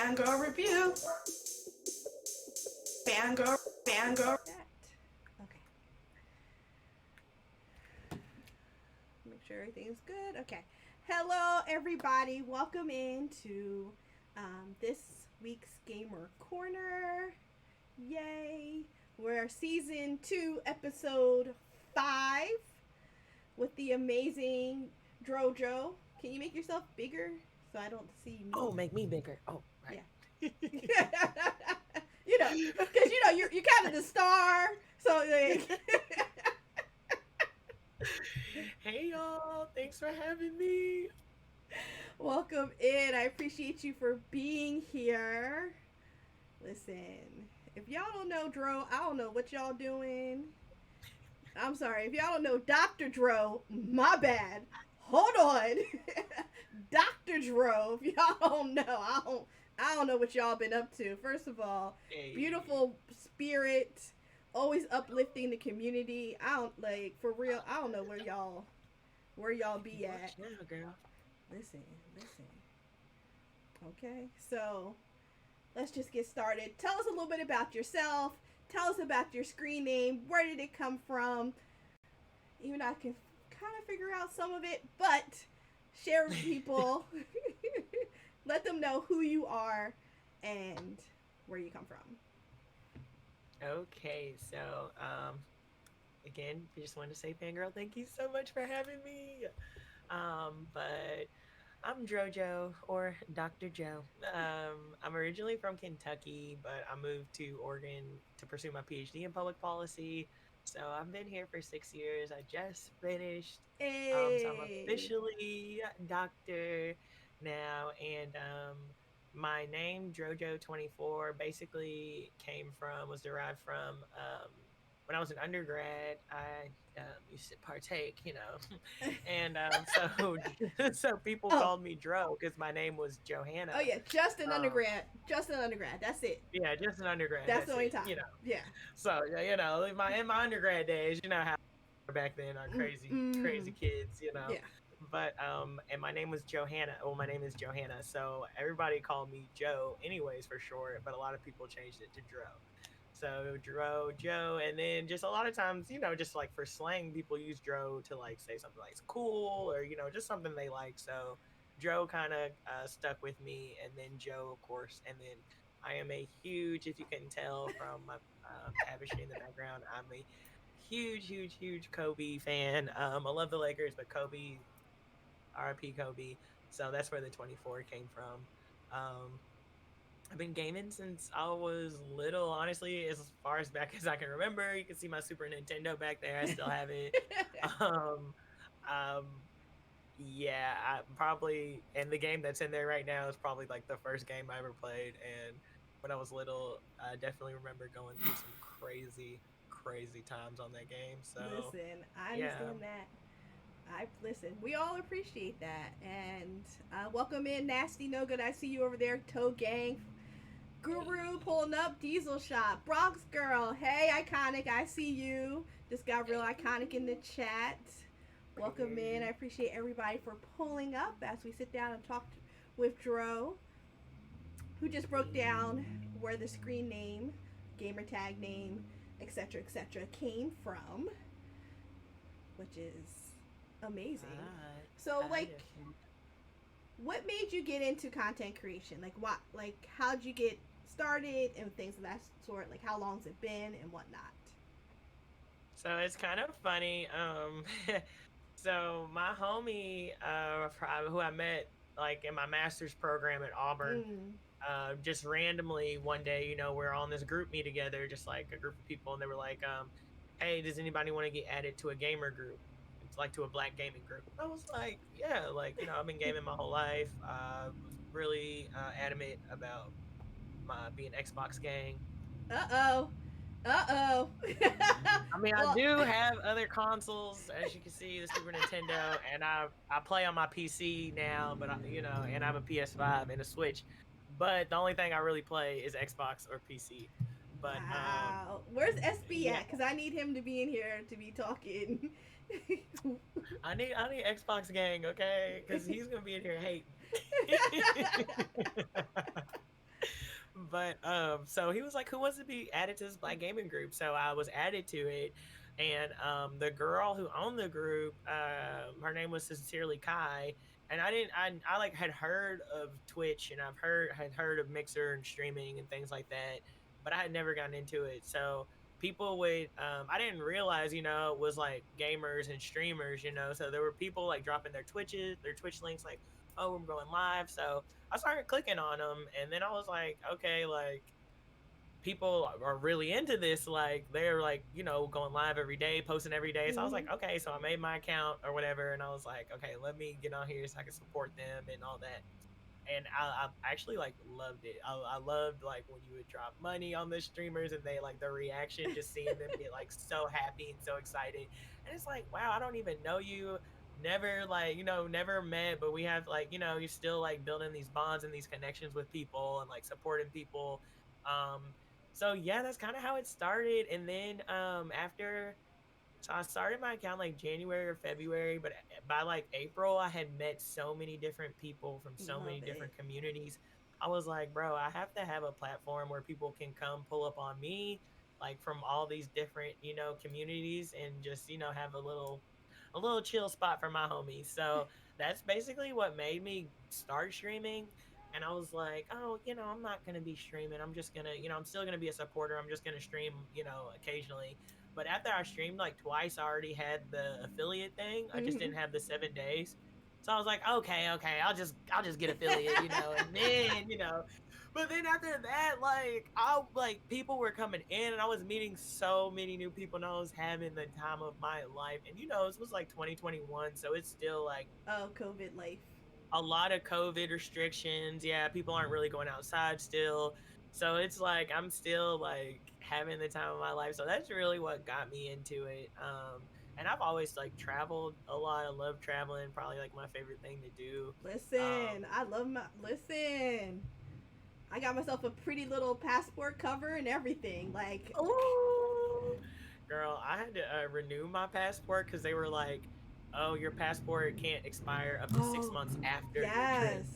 Fangirl review. Fangirl. Okay. Make sure everything's good. Okay. Hello, everybody. Welcome into this week's Gamer Corner. Yay. We're season 2, episode 5 with the amazing Drojo. Can you make yourself bigger so I don't see me? Oh, make me bigger. Oh, right. Yeah. Because you're kind of the star. So like, Hey y'all, thanks for having me. welcome in. I appreciate you for being here. Listen, if y'all don't know Dro, I don't know what y'all doing. I'm sorry. If y'all don't know Dr. Dro, my bad. Hold on. Dr. Dro, if y'all don't know, I don't know what y'all been up to. First of all, Hey. beautiful spirit, always uplifting the community. I don't like for real. I don't know where y'all be at. Yeah, girl. Listen. Okay, so let's just get started. Tell us a little bit about yourself. Tell us about your screen name. Where did it come from? Even I can kind of figure out some of it, but share with people. Let them know who you are and where you come from. Okay, so again, I just wanted to say, Fangirl, thank you so much for having me. But I'm Drojo or Dr. Joe. I'm originally from Kentucky, but I moved to Oregon to pursue my PhD in public policy. So I've been here for 6 years. I just finished. So I'm Hey. officially doctor now, and my name Drojo 24 basically was derived from when I was an undergrad. I used to partake, and so so people Oh. called me Dro because my name was Johanna. Oh yeah, just an Um, undergrad. Just an undergrad. That's it. yeah, just an undergrad. That's the That's only it. time. Yeah. So in my undergrad days, how back then are crazy Mm-hmm. kids. Yeah. But and my name was Johanna. Well, my name is Johanna, so everybody called me Joe, anyways, for short. But a lot of people changed it to Dro. So Dro, Joe, and then just a lot of times, just like for slang, people use Dro to like say something like it's cool or just something they like. So Dro kind of stuck with me, and then Joe, of course, and then I am a huge, if you can tell from my tapestry in the background, I'm a huge Kobe fan. I love the Lakers, but Kobe, RIP Kobe. So that's where the 24 came from. I've been gaming since I was little, honestly, as far as back as I can remember. You can see my Super Nintendo back there. I still have it. Um, um, yeah, I probably, and the game that's in there right now is probably like the first game I ever played. And when I was little, I definitely remember going through some crazy times on that game. So, Listen, I yeah. understand that. I listen. We all appreciate that, and welcome in, Nasty No Good. I see you over there, Toe Gang, Guru pulling up, Diesel Shop, Bronx Girl. Hey, iconic. I see you. Just got real iconic in the chat. Welcome in. I appreciate everybody for pulling up as we sit down and talk with Dro, who just broke down where the screen name, gamer tag name, etc., came from, which is amazing. So, like, what made you get into content creation? Like, what, like, how'd you get started and things of that sort? Like, how long's it been and whatnot? So it's kind of funny. So my homie, who I met like in my master's program at Auburn, Mm. just randomly one day, we're on this group meet together, just like a group of people, and they were like, "Hey, does anybody want to get added to a gamer group? It's like to a black gaming group." I was like, "Yeah, like I've been gaming my whole life. Was really adamant about my being Xbox gang." Uh oh. Uh oh. I mean, I Well, do have other consoles, as you can see, the Super Nintendo, and I play on my PC now, but and I have a PS5 and a Switch. But the only thing I really play is Xbox or PC. But wow. Where's SB yeah, at? Because I need him to be in here to be talking. I need Xbox gang, okay? Because he's gonna be in here hating. But so he was like, "Who wants to be added to this black gaming group?" So I was added to it, and the girl who owned the group, her name was Sincerely Kai, and I like had heard of Twitch, and had heard of Mixer and streaming and things like that, but I had never gotten into it. So people would, I didn't realize, it was like gamers and streamers, so there were people like dropping their Twitch links, like, oh, we're going live. So I started clicking on them, and then I was like, okay, like people are really into this. Like they're like, going live every day, posting every day. So I was Hmm. like, okay, so I made my account or whatever, and I was like, okay, let me get on here so I can support them and all that. And I actually like loved it. I loved like when you would drop money on the streamers and they like the reaction, just seeing them get like so happy and so excited. And it's like, wow, I don't even know you, never like, never met, but we have like, you're still like building these bonds and these connections with people and like supporting people. So yeah, that's kind of how it started. And then after, so I started my account like January or February, but by like April, I had met so many different people from so Love many it. different communities. I was like, bro, I have to have a platform where people can come pull up on me, like from all these different, communities, and just, have a little chill spot for my homies. So that's basically what made me start streaming. And I was like, oh, I'm not gonna be streaming. I'm just gonna, I'm still gonna be a supporter. I'm just gonna stream, occasionally. But after I streamed like twice, I already had the affiliate thing. I just Hmm. didn't have the 7 days. So I was like, okay, I'll just get affiliate, and then, but then after that, like I like people were coming in and I was meeting so many new people and I was having the time of my life. And this was like 2021, so it's still like Oh, COVID life. a lot of COVID restrictions. Yeah, people aren't really going outside still. So it's like I'm still like having the time of my life. So that's really what got me into it. And I've always like traveled a lot. I love traveling, probably like my favorite thing to do. Listen, I love my. Listen, I got myself a pretty little passport cover and everything. Like, Oh, girl, I had to renew my passport because they were like, "Oh, your passport can't expire up to six oh, months after your trip." yes.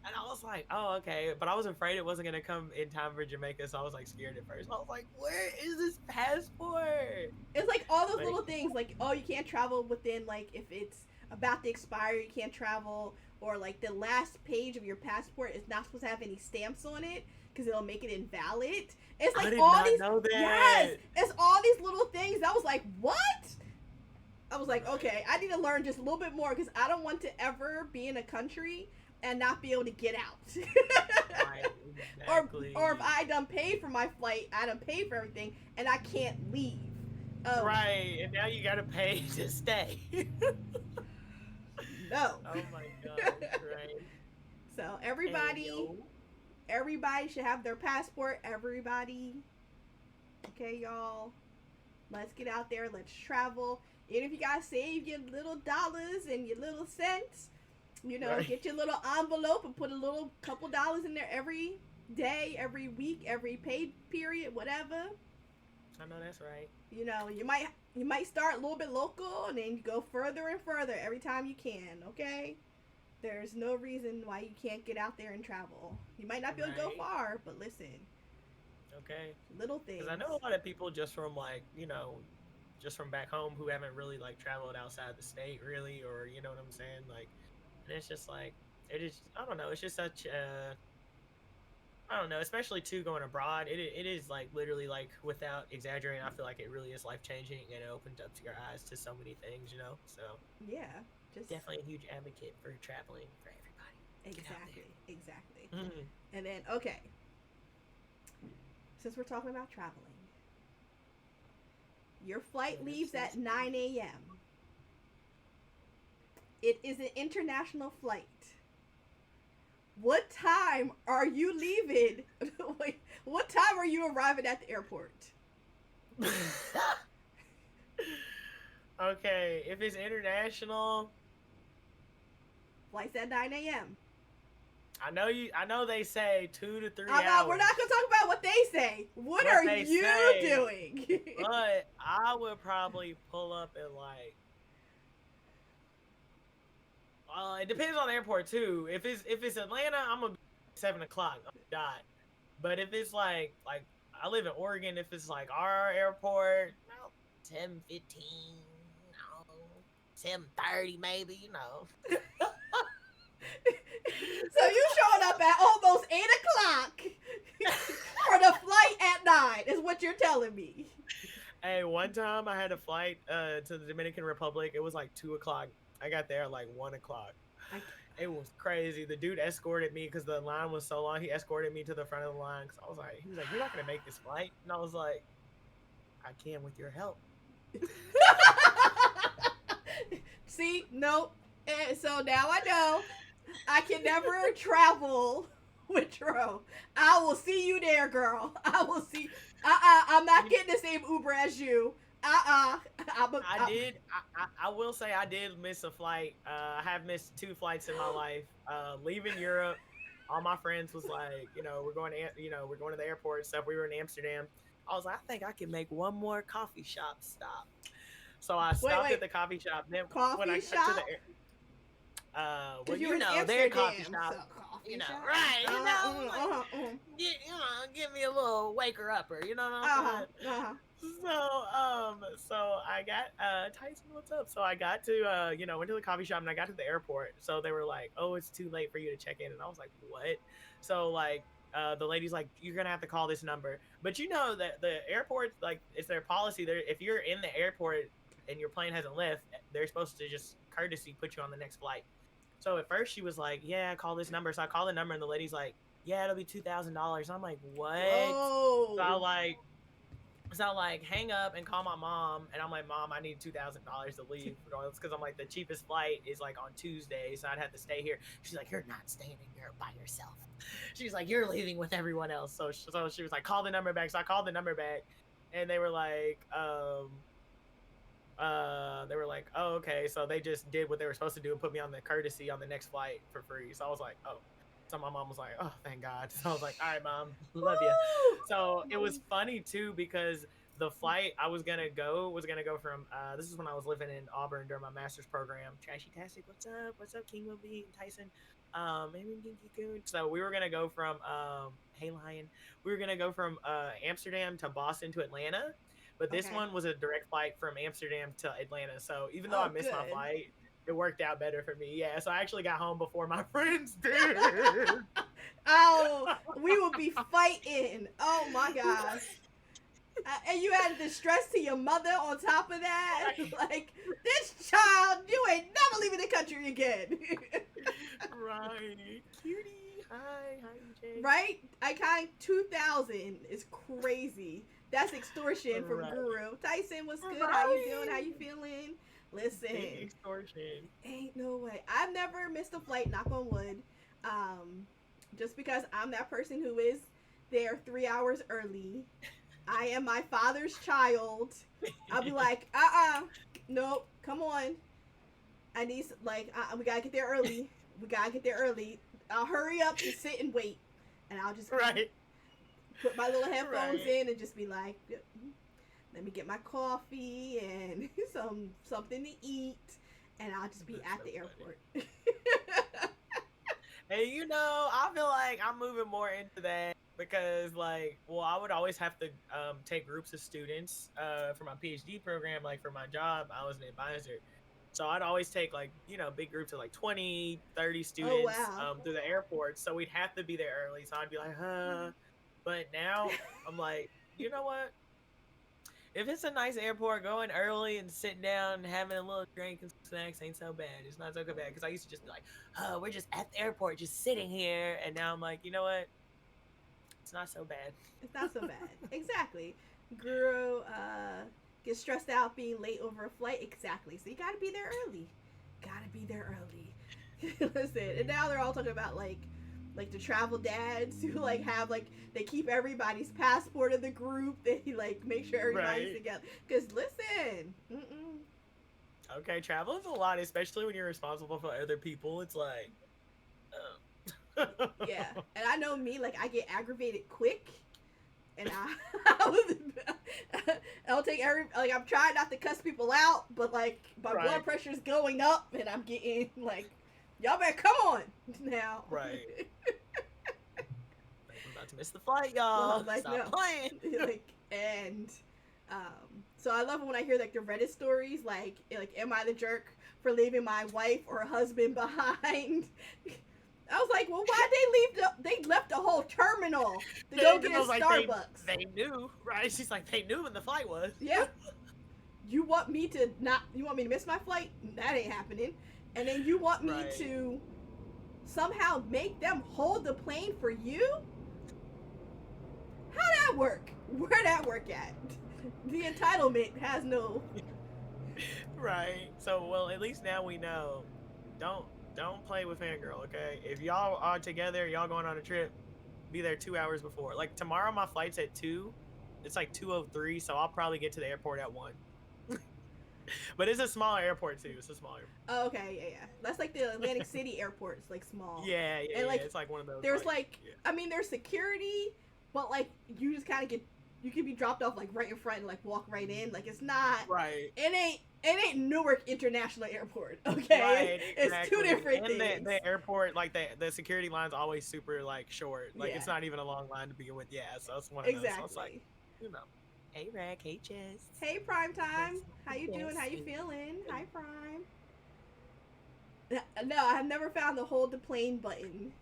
And I was like, "Oh, okay," but I was afraid it wasn't gonna come in time for Jamaica, so I was like scared at first. I was like, "Where is this passport?" It's like all those But little things, like, oh, you can't travel within, like, if it's about to expire, you can't travel, or like the last page of your passport is not supposed to have any stamps on it because it'll make it invalid. It's I like did all not these, know yes, that. it's all these little things. I was like, what? I was like, Right, okay, I need to learn just a little bit more because I don't want to ever be in a country and not be able to get out. right, or if exactly. I done paid for my flight, I done paid for everything, and I can't leave. Oh Right, and now you gotta pay to stay. no. Oh my gosh, right? So Hey everybody should have their passport. Everybody, okay, y'all. Let's get out there. Let's travel. Even if you gotta save your little dollars and your little cents, right. get your little envelope and put a little couple dollars in there every day, every week, every pay period, whatever. I know that's right. You might start a little bit local and then you go further and further every time you can. Okay, there's no reason why you can't get out there and travel. You might not be able to go Right. far, but listen, Okay. little Because I things. know a lot of people just from like, just from back home who haven't really like traveled outside the state really, or you know what I'm saying? Like, and it's just like, it is, I don't know, it's just such a, I don't know, especially too going abroad. It is like literally like without exaggerating, I feel like it really is life changing and it opens up your eyes to so many things. So Yeah, just definitely a huge advocate for traveling for everybody. Get out exactly, exactly. there. Mhm. And then okay, since we're talking about traveling, your flight This leaves is at 9 a.m. It is an international flight. What time are you leaving? Wait, what time are you arriving at the airport? Okay, if it's international, Flight's at 9 a.m. I know they say 2 to 3 We're hours. not going to talk about what they say. What What are they you say, doing? but I would probably pull up at like. It depends on the airport too. If it's Atlanta, I'm gonna be 7 o'clock. I'm dot. But if it's like I live in Oregon, if it's like our airport, 10:15, 7:30 maybe, So you showing up at almost 8 o'clock for the flight at 9 is what you're telling me. Hey, one time I had a flight to the Dominican Republic. It was like 2 o'clock. I got there at like 1 o'clock. I, It was crazy. The dude escorted me because the line was so long. He escorted me to the front of the line because he was like, "You're not gonna make this flight," and I was like, "I can with your help." See, nope. And so now I know I can never travel with Dro. I will see you there, girl. I will see. I'm not getting the same Uber as you. I will say I did miss a flight. I have missed 2 flights in my life. Leaving Europe, all my friends was like, we're going to, we're going to the airport and stuff. We were in Amsterdam. I was like, I think I can make one more coffee shop stop. So I stopped at the coffee shop. Then when I got to the well, their coffee shop, so coffee shop. right? Give me a little waker upper. You know what I'm saying? So I got Tyson, what's up? So I got to went to the coffee shop and I got to the airport. So they were like, "Oh, it's too late for you to check in," and I was like, "What?" So like the lady's like, "You're gonna have to call this number." But you know that the airport, like, it's their policy. There, if you're in the airport and your plane hasn't left, they're supposed to just courtesy put you on the next flight. So at first she was like, "Yeah, call this number." So I called the number and the lady's like, "Yeah, it'll be $2,000." I'm like, "What?" Whoa. So I like hang up and call my mom, and I'm like, "Mom, I need $2,000 to leave," because I'm like, the cheapest flight is like on Tuesday, so I'd have to stay here. She's like, "You're not staying in Europe by yourself." She's like, "You're leaving with everyone else." So she was like, "Call the number back." So I called the number back, and they were like, "Oh, okay." So they just did what they were supposed to do and put me on the courtesy on the next flight for free. So I was like, "Oh." So my mom was like, "Oh, thank God." So I was like, "All right, Mom, love you." So it was funny too because the flight I was gonna go from. This is when I was living in Auburn during my master's program. Trashy Tastic, what's up? What's up, King Movie and Tyson? So we were gonna go from Hey Lion. We were gonna go from Amsterdam to Boston to Atlanta, but this one was a direct flight from Amsterdam to Atlanta. So even though I missed my flight, it worked out better for me. Yeah, so I actually got home before my friends did. Oh, we would be fighting. Oh my gosh. And you had the stress to your mother on top of that. Like, this child, you ain't never leaving the country again. Right. Cutie. Hi, EJ. Right? Iconic 2000 is crazy. That's extortion from Guru. Tyson, what's good? How you doing? How you feeling? Listen. Big extortion. Ain't no way. I've never missed a flight, knock on wood. Just because I'm that person who is there 3 hours early. I am my father's child. I'll be like, nope, come on. I need, we gotta get there early. We gotta get there early. I'll hurry up and sit and wait. And I'll just put my little headphones in and just be like, let me get my coffee and something to eat. And I'll just be at the airport. Hey, I feel like I'm moving more into that because, I would always have to take groups of students for my PhD program. Like, for my job, I was an advisor. So I'd always take, big groups of, 20, 30 students through the airport. So we'd have to be there early. So I'd be like, But now, I'm like, you know what? If it's a nice airport, going early and sitting down and having a little drink and snacks ain't so bad. It's not so bad. Because I used to just be like, we're just at the airport, just sitting here. And now I'm like, you know what? It's not so bad. It's not so bad. Exactly. Guru gets stressed out being late over a flight. Exactly. So you got to be there early. Listen. And now they're all talking about, like the travel dads who have they keep everybody's passport in the group. They make sure everybody's together. Because listen, okay, travel is a lot, especially when you're responsible for other people. It's like, yeah. And I know me, I get aggravated quick, and I'll take I'm trying not to cuss people out, but my blood pressure's going up, and I'm getting y'all better come on now. Right. I'm about to missed the flight, Well, y'all. like, Stop no. playing. Like, and so I love it when I hear like the Reddit stories, like am I the jerk for leaving my wife or husband behind? I was like, well, why they left the whole terminal to go get a Starbucks? They knew, right? She's like, they knew when the flight was. Yeah. You want me to miss my flight? That ain't happening. And then you want me to somehow make them hold the plane for you? How'd that work? Where'd that work at? The entitlement has no. Right. So, well, at least now we know. Don't play with Fangirl, okay? If y'all are together, y'all going on a trip, be there 2 hours before. Like tomorrow, my flight's at 2. It's like 2:03, so I'll probably get to the airport at 1. But it's a smaller airport too. It's a smaller. Oh, okay, yeah. That's like the Atlantic City airport. It's like small. Yeah, and like it's like one of those. There's I mean, there's security, but like you just kind of you can be dropped off like right in front and like walk right in. Like it's not right. It ain't Newark International Airport. Okay, right, it's two different things. And the airport, like the security line's always super like short. Like it's not even a long line to begin with. Yeah, so it's one of those. So it's like, you know. Hey Rack, hey Jess. Hey Prime Time. How you doing? How you feeling? Hi Prime. No, I have never found the hold the plane button.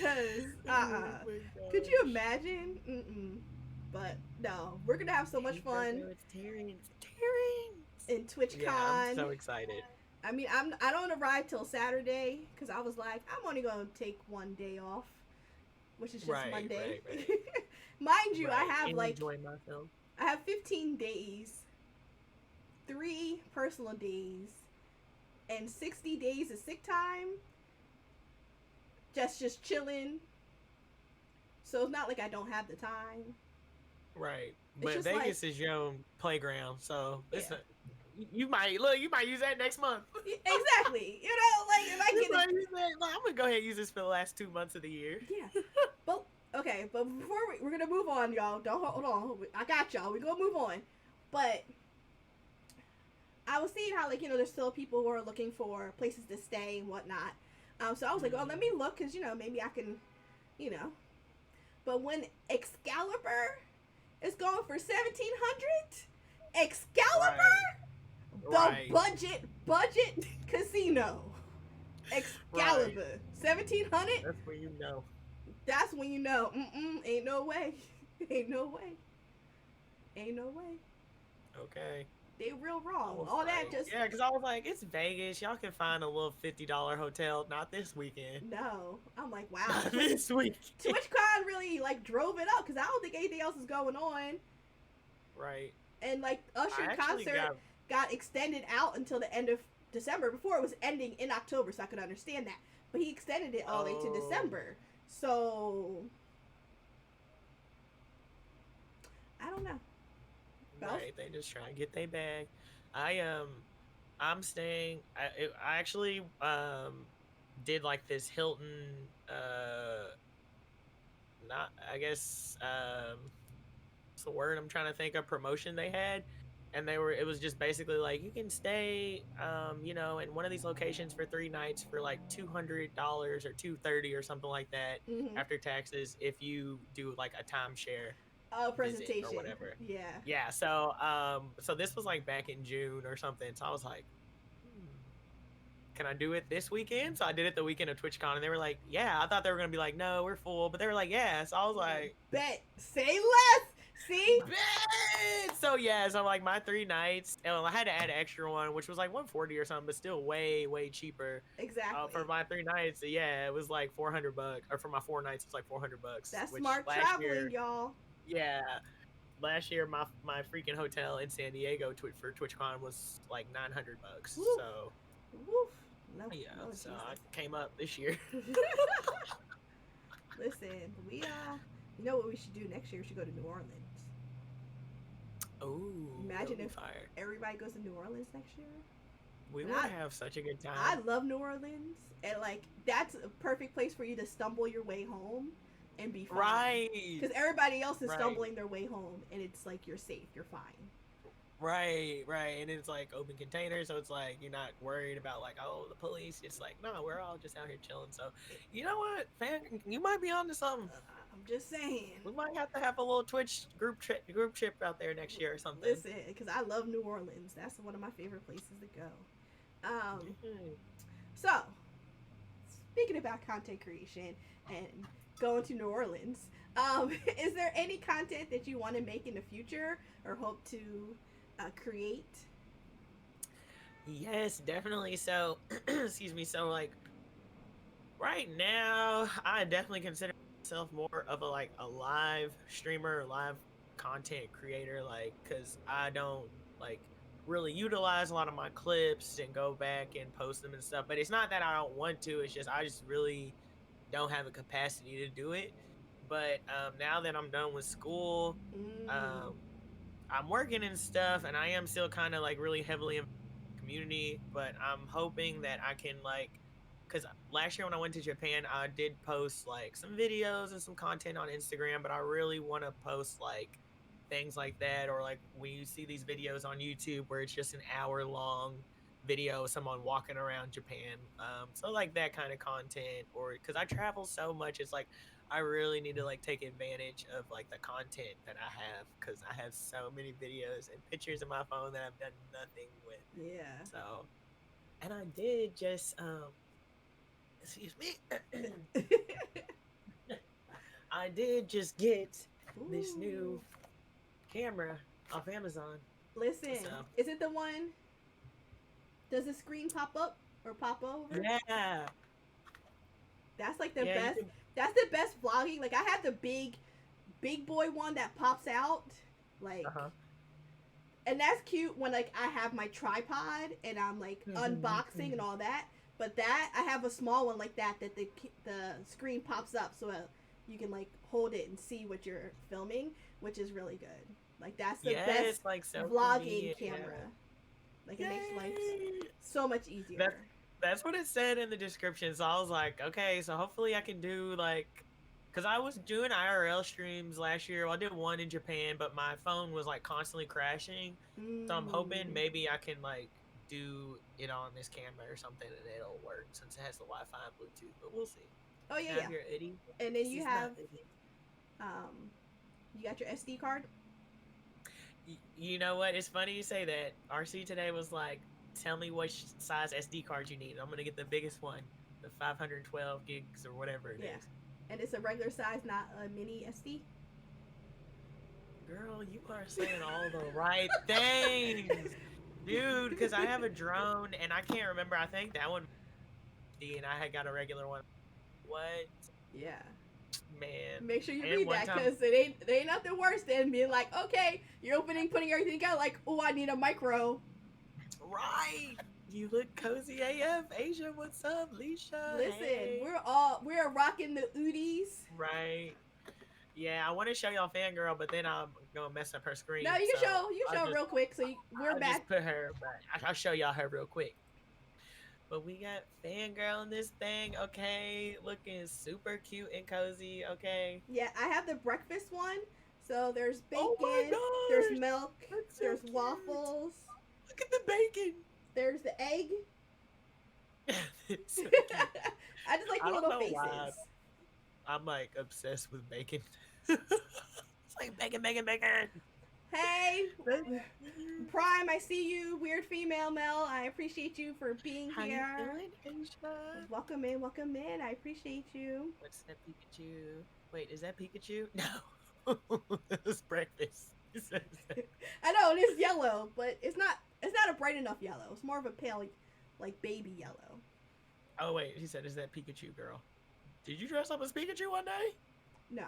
Cause could you imagine? But no, we're gonna have so much fun. It's Terrence. In TwitchCon. Yeah, I'm so excited. I mean, I don't arrive till Saturday because I was like, I'm only gonna take one day off, which is just Monday. Right. Mind you, I have I have 15 days, 3 personal days, and 60 days of sick time. Just chilling. So it's not like I don't have the time. Right, but Vegas is your own playground, so you might use that next month. Exactly. You know, like if I get I'm gonna go ahead and use this for the last 2 months of the year. Yeah. But okay, but before we're gonna move on, y'all. Don't hold on. I got y'all. We're gonna move on. But I was seeing how there's still people who are looking for places to stay and whatnot. So I was like, oh, let me look, because maybe I can, But when Excalibur is going for 1,700, Excalibur, the budget casino, Excalibur, 1,700. That's when you know. That's when you know. Ain't no way. Ain't no way. Ain't no way. Okay. They real wrong. All that just because I was like, it's Vegas. Y'all can find a little $50 hotel. Not this weekend. No, I'm like, wow. Not this week. TwitchCon really drove it up because I don't think anything else is going on. Right. And Usher concert got extended out until the end of December. Before it was ending in October, so I could understand that. But he extended it all the way to December. So I don't know. Right, they just trying to get their bag. I'm staying. I actually did this Hilton. Not I guess what's the word I'm trying to think of, promotion they had, and it was just basically you can stay in one of these locations for 3 nights for $200 or $230 or something like that after taxes if you do a timeshare. Presentation or whatever. Yeah. So so this was back in June or something. So I was like, can I do it this weekend? So I did it the weekend of TwitchCon, and they were like, yeah. I thought they were gonna be like, no, we're full, but they were like, yeah. So I was like, bet. Say less. See? Bet. So yeah, so my 3 nights, and I had to add an extra one, which was $140 or something, but still way cheaper. Exactly. For my 3 nights, yeah, it was $400, or for my 4 nights, it was $400. That's smart traveling, y'all. Yeah, last year my freaking hotel in San Diego for TwitchCon was $900. Woof. So woof. No, so I came up this year. Listen, we you know what we should do next year? We should go to New Orleans. Oh, imagine if everybody goes to New Orleans next year. We would have such a good time. I love New Orleans, and that's a perfect place for you to stumble your way home. And be fine. Right. Because everybody else is stumbling their way home, and it's you're safe, you're fine. Right. And it's like open container, so it's like you're not worried about like, oh, the police. It's like, no, we're all just out here chilling. So, you know what, fan, you might be onto something. I'm just saying. We might have to have a little Twitch group trip out there next year or something. Listen, because I love New Orleans. That's one of my favorite places to go. Mhm. So, speaking about content creation and going to New Orleans, is there any content that you want to make in the future or hope to create? Yes, definitely. So, excuse me. So, like right now, I definitely consider myself more of a like a live streamer, or live content creator, like because I don't like really utilize a lot of my clips and go back and post them and stuff. But it's not that I don't want to. It's just I just really don't have the capacity to do it. But now that I'm done with school, Mm. um, I'm working and stuff, and I am still kind of like really heavily in the community. But I'm hoping that I can like, because last year when I went to Japan, I did post like some videos and some content on Instagram. But I really want to post like things like that, or like when you see these videos on YouTube where it's just an hour long video of someone walking around Japan. So like that kind of content, or because I travel so much, it's like I really need to like take advantage of like the content that I have, because I have so many videos and pictures in my phone that I've done nothing with. Yeah. So, and I did just excuse me, I did just get this Ooh. new camera off Amazon. Listen, So is it the one? Does the screen pop up or pop over? yeah, That's like the yeah, you best. can. That's the best vlogging. Like I have the big boy one that pops out. Uh Like, huh. and that's cute when like I have my tripod and I'm like unboxing and all that. But that I have a small one like that the screen pops up so you can like hold it and see what you're filming, which is really good. Like that's the Yeah, best it's like so vlogging convenient. camera. Yeah. Like it makes life Yay! so much That's easier. that's what it said in the description. So I was like, okay, so hopefully I can do like, because I was doing IRL streams last year. Well, I did one in Japan, but my phone was like constantly crashing. So I'm hoping Mm. maybe I can like do it on this camera or something and it'll work since it has the Wi-Fi and Bluetooth. But we'll see. Oh yeah, Can I have yeah. your Eddie? And then This you is not have Eddie. um, you got your SD card. You know what? It's funny you say that. RC today was like, "Tell me what size SD card you need. I'm gonna get the biggest one, the 512 gigs or whatever it Yeah, is." and it's a regular size, not a mini SD. Girl, you are saying all the right things, dude. Because I have a drone and I can't remember. I think that one, and I had got a regular one. What, Yeah. man? Make sure you And read one that time, because it ain't nothing worse than being like, okay, you're opening, putting everything out, like, oh, I need a micro. right? You look cozy AF. Asia, what's up? Leisha, Listen, hey. we're rocking the oodies. Right. Yeah, I want to show y'all fangirl, but then I'm gonna mess up her No, screen. So you can I'll show just real quick. So we're I'll bad. just put her. But I'll show y'all her real quick. But we got fangirl in this thing. Okay, looking super cute and cozy. Okay. Yeah, I have the breakfast one. So there's Oh my bacon, there's gosh, milk, that's so there's cute. waffles, Look at the bacon. there's the egg. It's so cute. I just like I the don't little know why faces. I'm like obsessed with bacon. It's like bacon, bacon, bacon. Hey, Prime, I see you. Weird female Mel, I appreciate you for being How you here. doing, Asia? Welcome in, welcome in. I appreciate you. What's that Pikachu? Wait, is that Pikachu? No. It's breakfast. I know it is yellow, but it's not a bright enough yellow. It's more of a pale, like baby yellow. Oh wait, he said, "Is that Pikachu girl?" Did you dress up as Pikachu one day? No,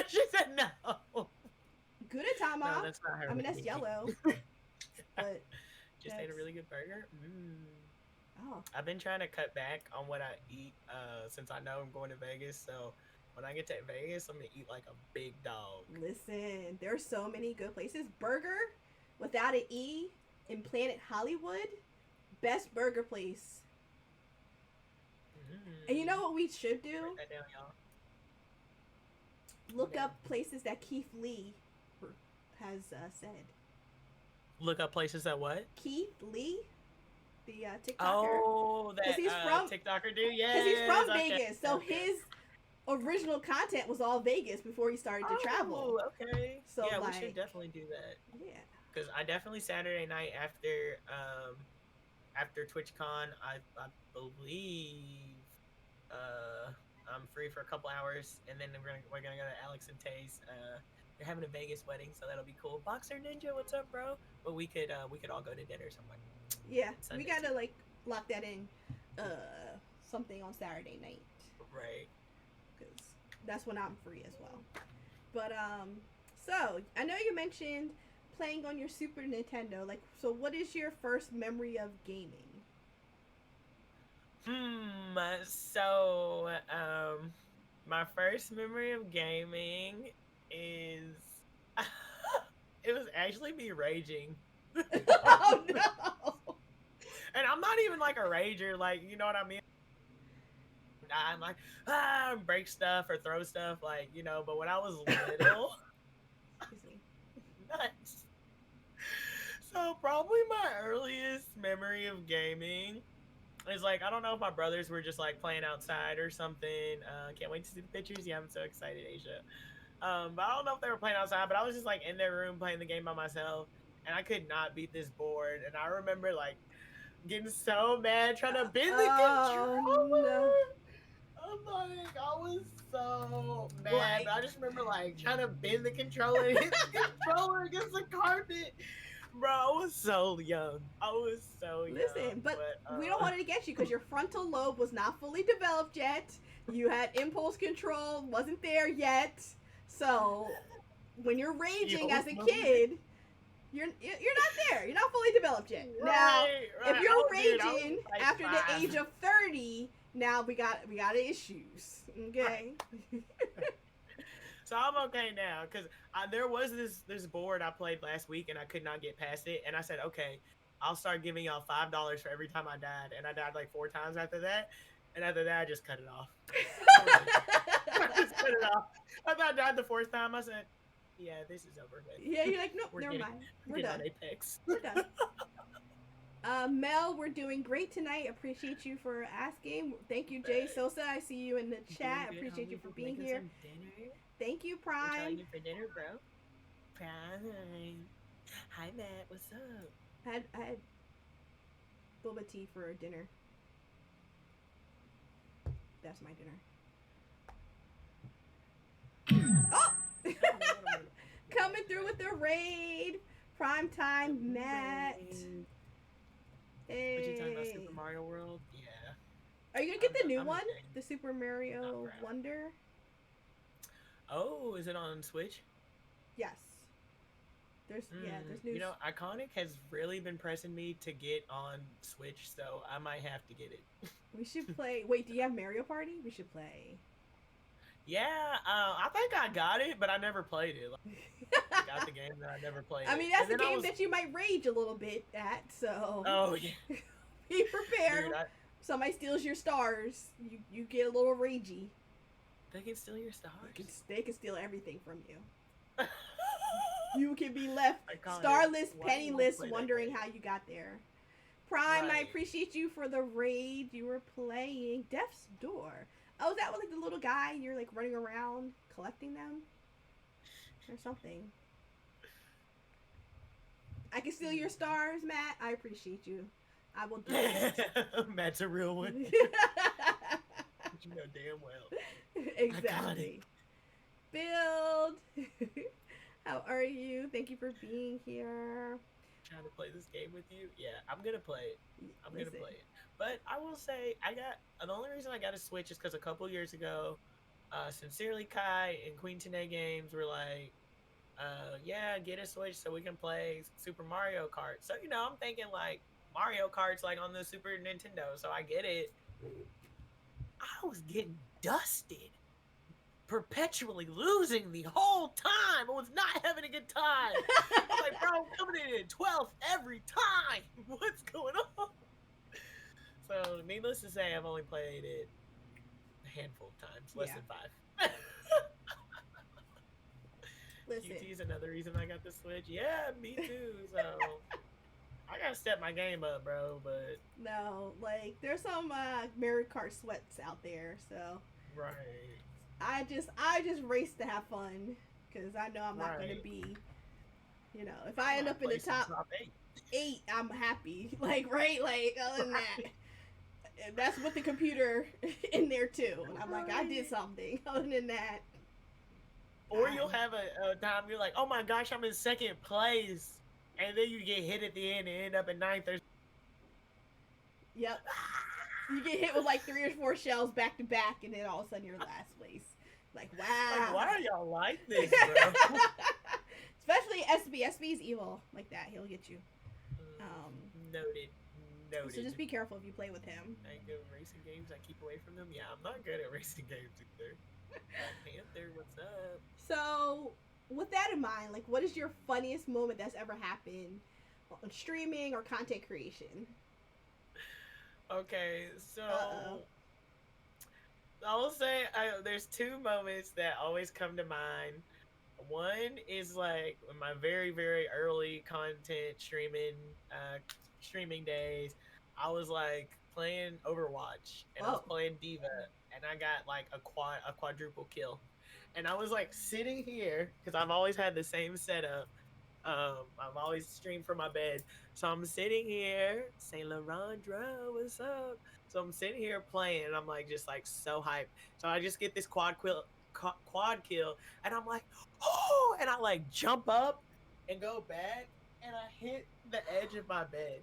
She said no. good No, Tama. that's not her. I mean that's baby. yellow, but Just ate a that's really good burger. oh. I've been trying to cut back on what I eat since I know I'm going to Vegas. So when I get to Vegas, I'm gonna eat like a big dog. Listen, there's so many good places. Burger, without an E, in Planet Hollywood, best burger place. And you know what we should do? Write that down, y'all. Look Yeah. up places that Keith Lee has said. Look up places that what? Keith Lee, the TikToker, Oh, because that TikToker dude. he's from Yes. Okay. Vegas, so Okay. his original content was all Vegas before he started to travel. Oh, okay. So Yeah, we should like, definitely do that. yeah, Because I definitely Saturday night after TwitchCon, I believe uh I'm free for a couple hours, and then we're gonna go to Alex and Tay's. They're having a Vegas wedding, so that'll be cool. Boxer Ninja, what's up, bro? But we could all go to dinner somewhere. yeah, we Sunday gotta too. like lock that in, something on Saturday night, Right. because that's when I'm free as well. But so I know you mentioned playing on your Super Nintendo. Like, so what is your first memory of gaming? So my first memory of gaming is it was actually me raging. Oh no! And I'm not even like a rager, like, you know what I mean? I'm like, break stuff or throw stuff, like, but when I was little, Excuse me. nuts. So probably my earliest memory of gaming is like, I don't know if my brothers were just like playing outside or something. Can't wait to see the pictures. Yeah, I'm so excited, Asia. But I don't know if they were playing outside, but I was just like in their room playing the game by myself, and I could not beat this board. And I remember like getting so mad trying to bend the Oh no! controller. I'm like, I was so mad. Like, But I just remember like trying to bend the controller and hit the controller against the carpet. Bro, I was so young. I was so listen, young. but But we don't hold it against you because your frontal lobe was not fully developed yet. You had impulse control, wasn't there yet. So when you're raging as a kid, you're not there. You're not fully developed yet. Now, right. if you're Oh, dude, I was, raging like, after 5. the age of 30, now we got issues. Okay. So I'm okay now because there was this board I played last week and I could not get past it, and I said, okay, I'll start giving y'all $5 for every time I died, and I died like 4 times after that, and after that I just cut it off. I just cut it off. After I died the 4th time, I said, yeah, this is over with. Yeah, you're like, nope, We're never getting, mind. we're We're getting done. on Apex. We're done. Mel, we're doing great tonight. Appreciate you for asking. Thank you, Jay Sosa. I see you in the chat. Appreciate you for being here. Thank you, What y'all Prime. eating for dinner, bro? Prime. Hi, Matt. What's up? I had boba tea for dinner. That's my dinner. Oh! Coming through with the raid. Prime time, Matt. Hey. What you talking about, Super Mario World? Yeah. Are you gonna get the new I'm one? okay. The Super Mario Wonder? Oh, is it on Switch? Yes. There's new. You know, Iconic has really been pressing me to get on Switch, so I might have to get it. We should play. Wait, do you have Mario Party? We should play. Yeah, I think I got it, but I never played it. I got the game that I never played. I mean, that's a game that you might rage a little bit at, so. Oh, yeah. Be prepared. Dude, Somebody steals your stars. You get a little ragey. They can steal your stars. They can steal everything from you. You can be left Iconic. starless, Why penniless, you won't play that wondering game? how you got there. Prime, I Right. appreciate you for the raid you were playing. Death's Door. Oh, is that like the little guy you're like running around collecting them? Or something. I can steal your stars, Matt. I appreciate you. I will do it. Matt's a real one. You know damn well. Exactly. Build. How are you? Thank you for being here. Trying to play this game with you? Yeah, I'm gonna play it. I'm Listen. gonna play it. But I will say, the only reason I got a Switch is because a couple years ago, Sincerely Kai and Queen Tene Games were like, yeah, get a Switch so we can play Super Mario Kart. So, I'm thinking like Mario Kart's like on the Super Nintendo, so I get it. I was getting dusted. Perpetually losing the whole time. I was not having a good time. I was like, bro, I'm coming in at 12th every time. What's going on? So, needless to say, I've only played it a handful of times, less than 5. Listen. QT is another reason I got the Switch. Yeah, me too. So I gotta step my game up, bro. But No, like there's some Mario Kart sweats out there, so right, I just race to have fun because I know I'm not gonna right. be, if I end I up in the play some top eight. 8, I'm happy. Like right, like other than that, and that's with the computer in there too. And I'm like, I did Right. something. Other than that, Or you'll have a time you're like, oh my gosh, I'm in second place, and then you get hit at the end and end up in ninth. There's yep, you get hit with like 3 or 4 shells back to back, and then all of a sudden you're last place. Like like, wow. why are y'all like this, bro? Especially SB. SB's evil like that. He'll get you. Noted. Noted. So just be careful if you play with him. I ain't good at racing games. I keep away from them. Yeah, I'm not good at racing games either. Panther, what's up? So, with that in mind, like, what is your funniest moment that's ever happened on streaming or content creation? Okay, so Uh-oh. I will say there's 2 moments that always come to mind. One is like in my very very early content streaming days. I was like playing Overwatch and I was Oh. playing Diva and I got like a quadruple kill, and I was like sitting here because I've always had the same setup. I've always streamed from my bed, so I'm sitting here. Saint Laurendra, what's up? So I'm sitting here playing, and I'm like just like so hyped. So I just get this quad kill, and I'm like, oh, and I like jump up and go back, and I hit the edge of my bed,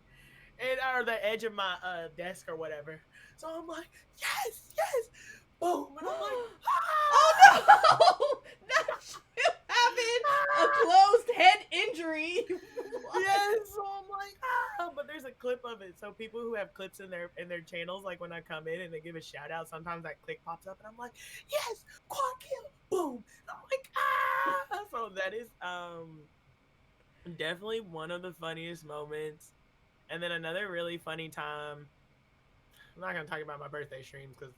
and or the edge of my desk or whatever. So I'm like, yes, boom, and I'm like, Oh no! Not you having a closed head injury. What? yes. So I'm like, but there's a clip of it. So people who have clips in their channels, like when I come in and they give a shout out, sometimes that clip pops up, and I'm like, yes, quad kill, boom. And I'm like, So that is definitely one of the funniest moments. And then another really funny time. I'm not gonna talk about my birthday streams because.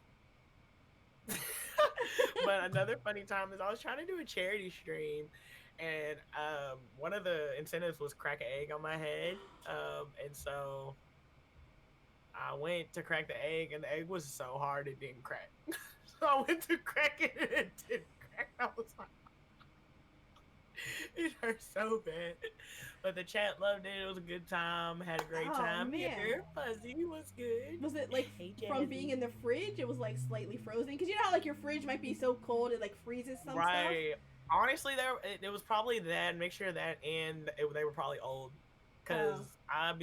But another funny time is I was trying to do a charity stream, and one of the incentives was crack an egg on my head, and so I went to crack the egg, and the egg was so hard it didn't crack. So I went to crack it, and it didn't crack. I was like, it hurt so bad. But the chat loved it. It was a good time. Had a great time. Man. Here, Fuzzy was good. Was it like Hey, from Jazzy. being in the fridge? It was like slightly frozen because you know how like your fridge might be so cold it like freezes some Right. Honestly, it was probably that mixture of that, and they were probably old. Cause I'm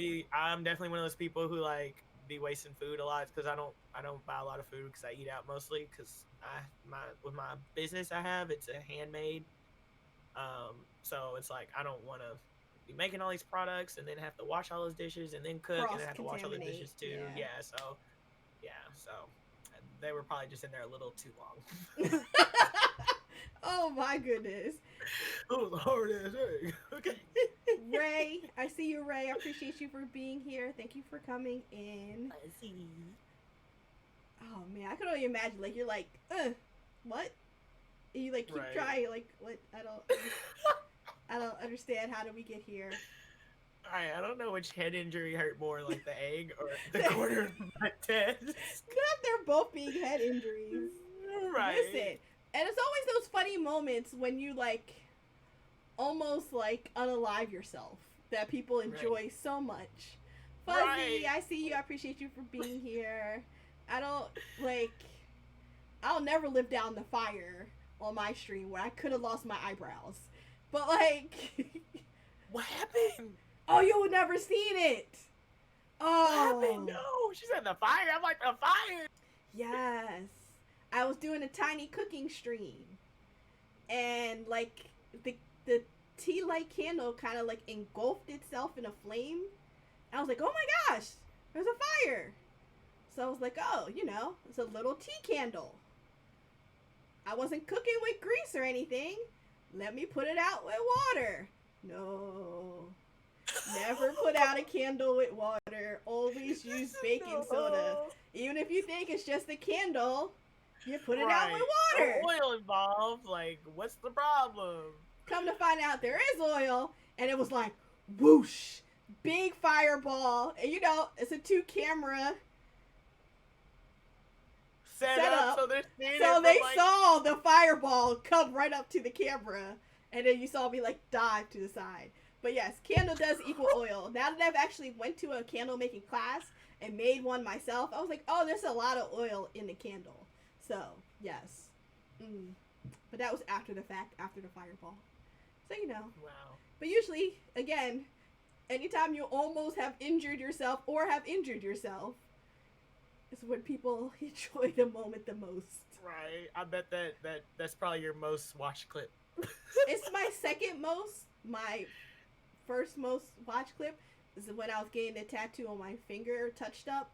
definitely one of those people who like be wasting food a lot because I don't buy a lot of food because I eat out mostly because with my business I have, it's a handmade. So it's like I don't want to be making all these products and then have to wash all those dishes and then cook and then have to wash all the dishes too. Yeah. So they were probably just in there a little too long. Oh my goodness. It was a hard ass egg. Okay. Ray, I see you, Ray. I appreciate you for being here. Thank you for coming in. Fuzzy. Oh man, I can only imagine. Like you're like, what? And you like keep Right. trying. Like what? I don't understand. How did we get here? I don't know which head injury hurt more, like the egg or the corner of my head. They're both being head injuries. Right. Listen, and it's always those funny moments when you like almost like unalive yourself that people enjoy so much. Fuzzy, Right. I see you. I appreciate you for being here. I'll never live down the fire on my stream where I could have lost my eyebrows. But like What happened? oh, you would never seen it. Oh, What happened? No, she said the fire. I'm like, the fire. yes. I was doing a tiny cooking stream, and like the tea light candle kind of like engulfed itself in a flame. I was like, oh my gosh, there's a fire. So I was like, oh, it's a little tea candle. I wasn't cooking with grease or anything. Let me put it out with water. No. Never put out a candle with water. Always use baking soda. Even if you think it's just a candle, you put it out with water. No oil involved. Like, what's the problem? Come to find out there is oil, and it was like whoosh, big fireball, and you know it's a 2 camera Set setup. up so they're seeing So it they from, like, saw the fireball come right up to the camera, and then you saw me like dive to the side. But yes, candle does equal oil. Now that I've actually went to a candle making class and made one myself, I was like, oh, there's a lot of oil in the candle. So yes, but that was after the fact, after the fireball. So you know. wow. But usually, again, anytime you almost have injured yourself or have injured yourself, is when people enjoy the moment the most. Right. I bet that's probably your most watched clip. It's my second most. My first most watched clip is when I was getting the tattoo on my finger touched up,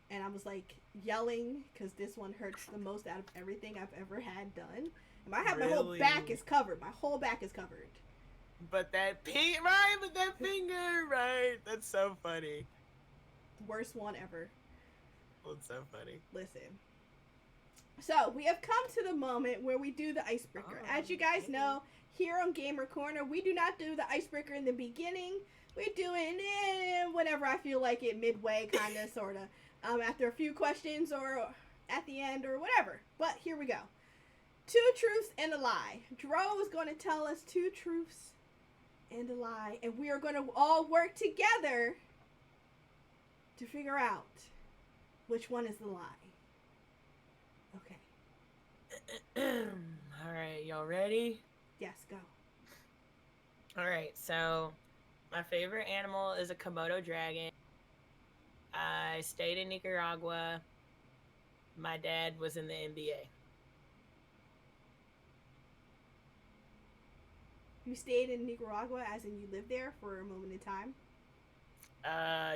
and I was like yelling because this one hurts the most out of everything I've ever had done. And my whole Really? back is covered. My whole back is covered. But that finger, right? That's so funny. Worst one ever. That's so funny. Listen. So, we have come to the moment where we do the icebreaker. As you guys know, here on Gamer Corner, we do not do the icebreaker in the beginning. We do it whenever I feel like it, midway, kind of, sort of. After a few questions or at the end or whatever. But here we go. 2 truths and a lie. Dro is going to tell us 2 truths and a lie. And we are going to all work together to figure out which one is the lie. Okay. All right, y'all ready? Yes, go. All right, so my favorite animal is a Komodo dragon. I stayed in Nicaragua. My dad was in the NBA. You stayed in Nicaragua, as in you lived there for a moment in time?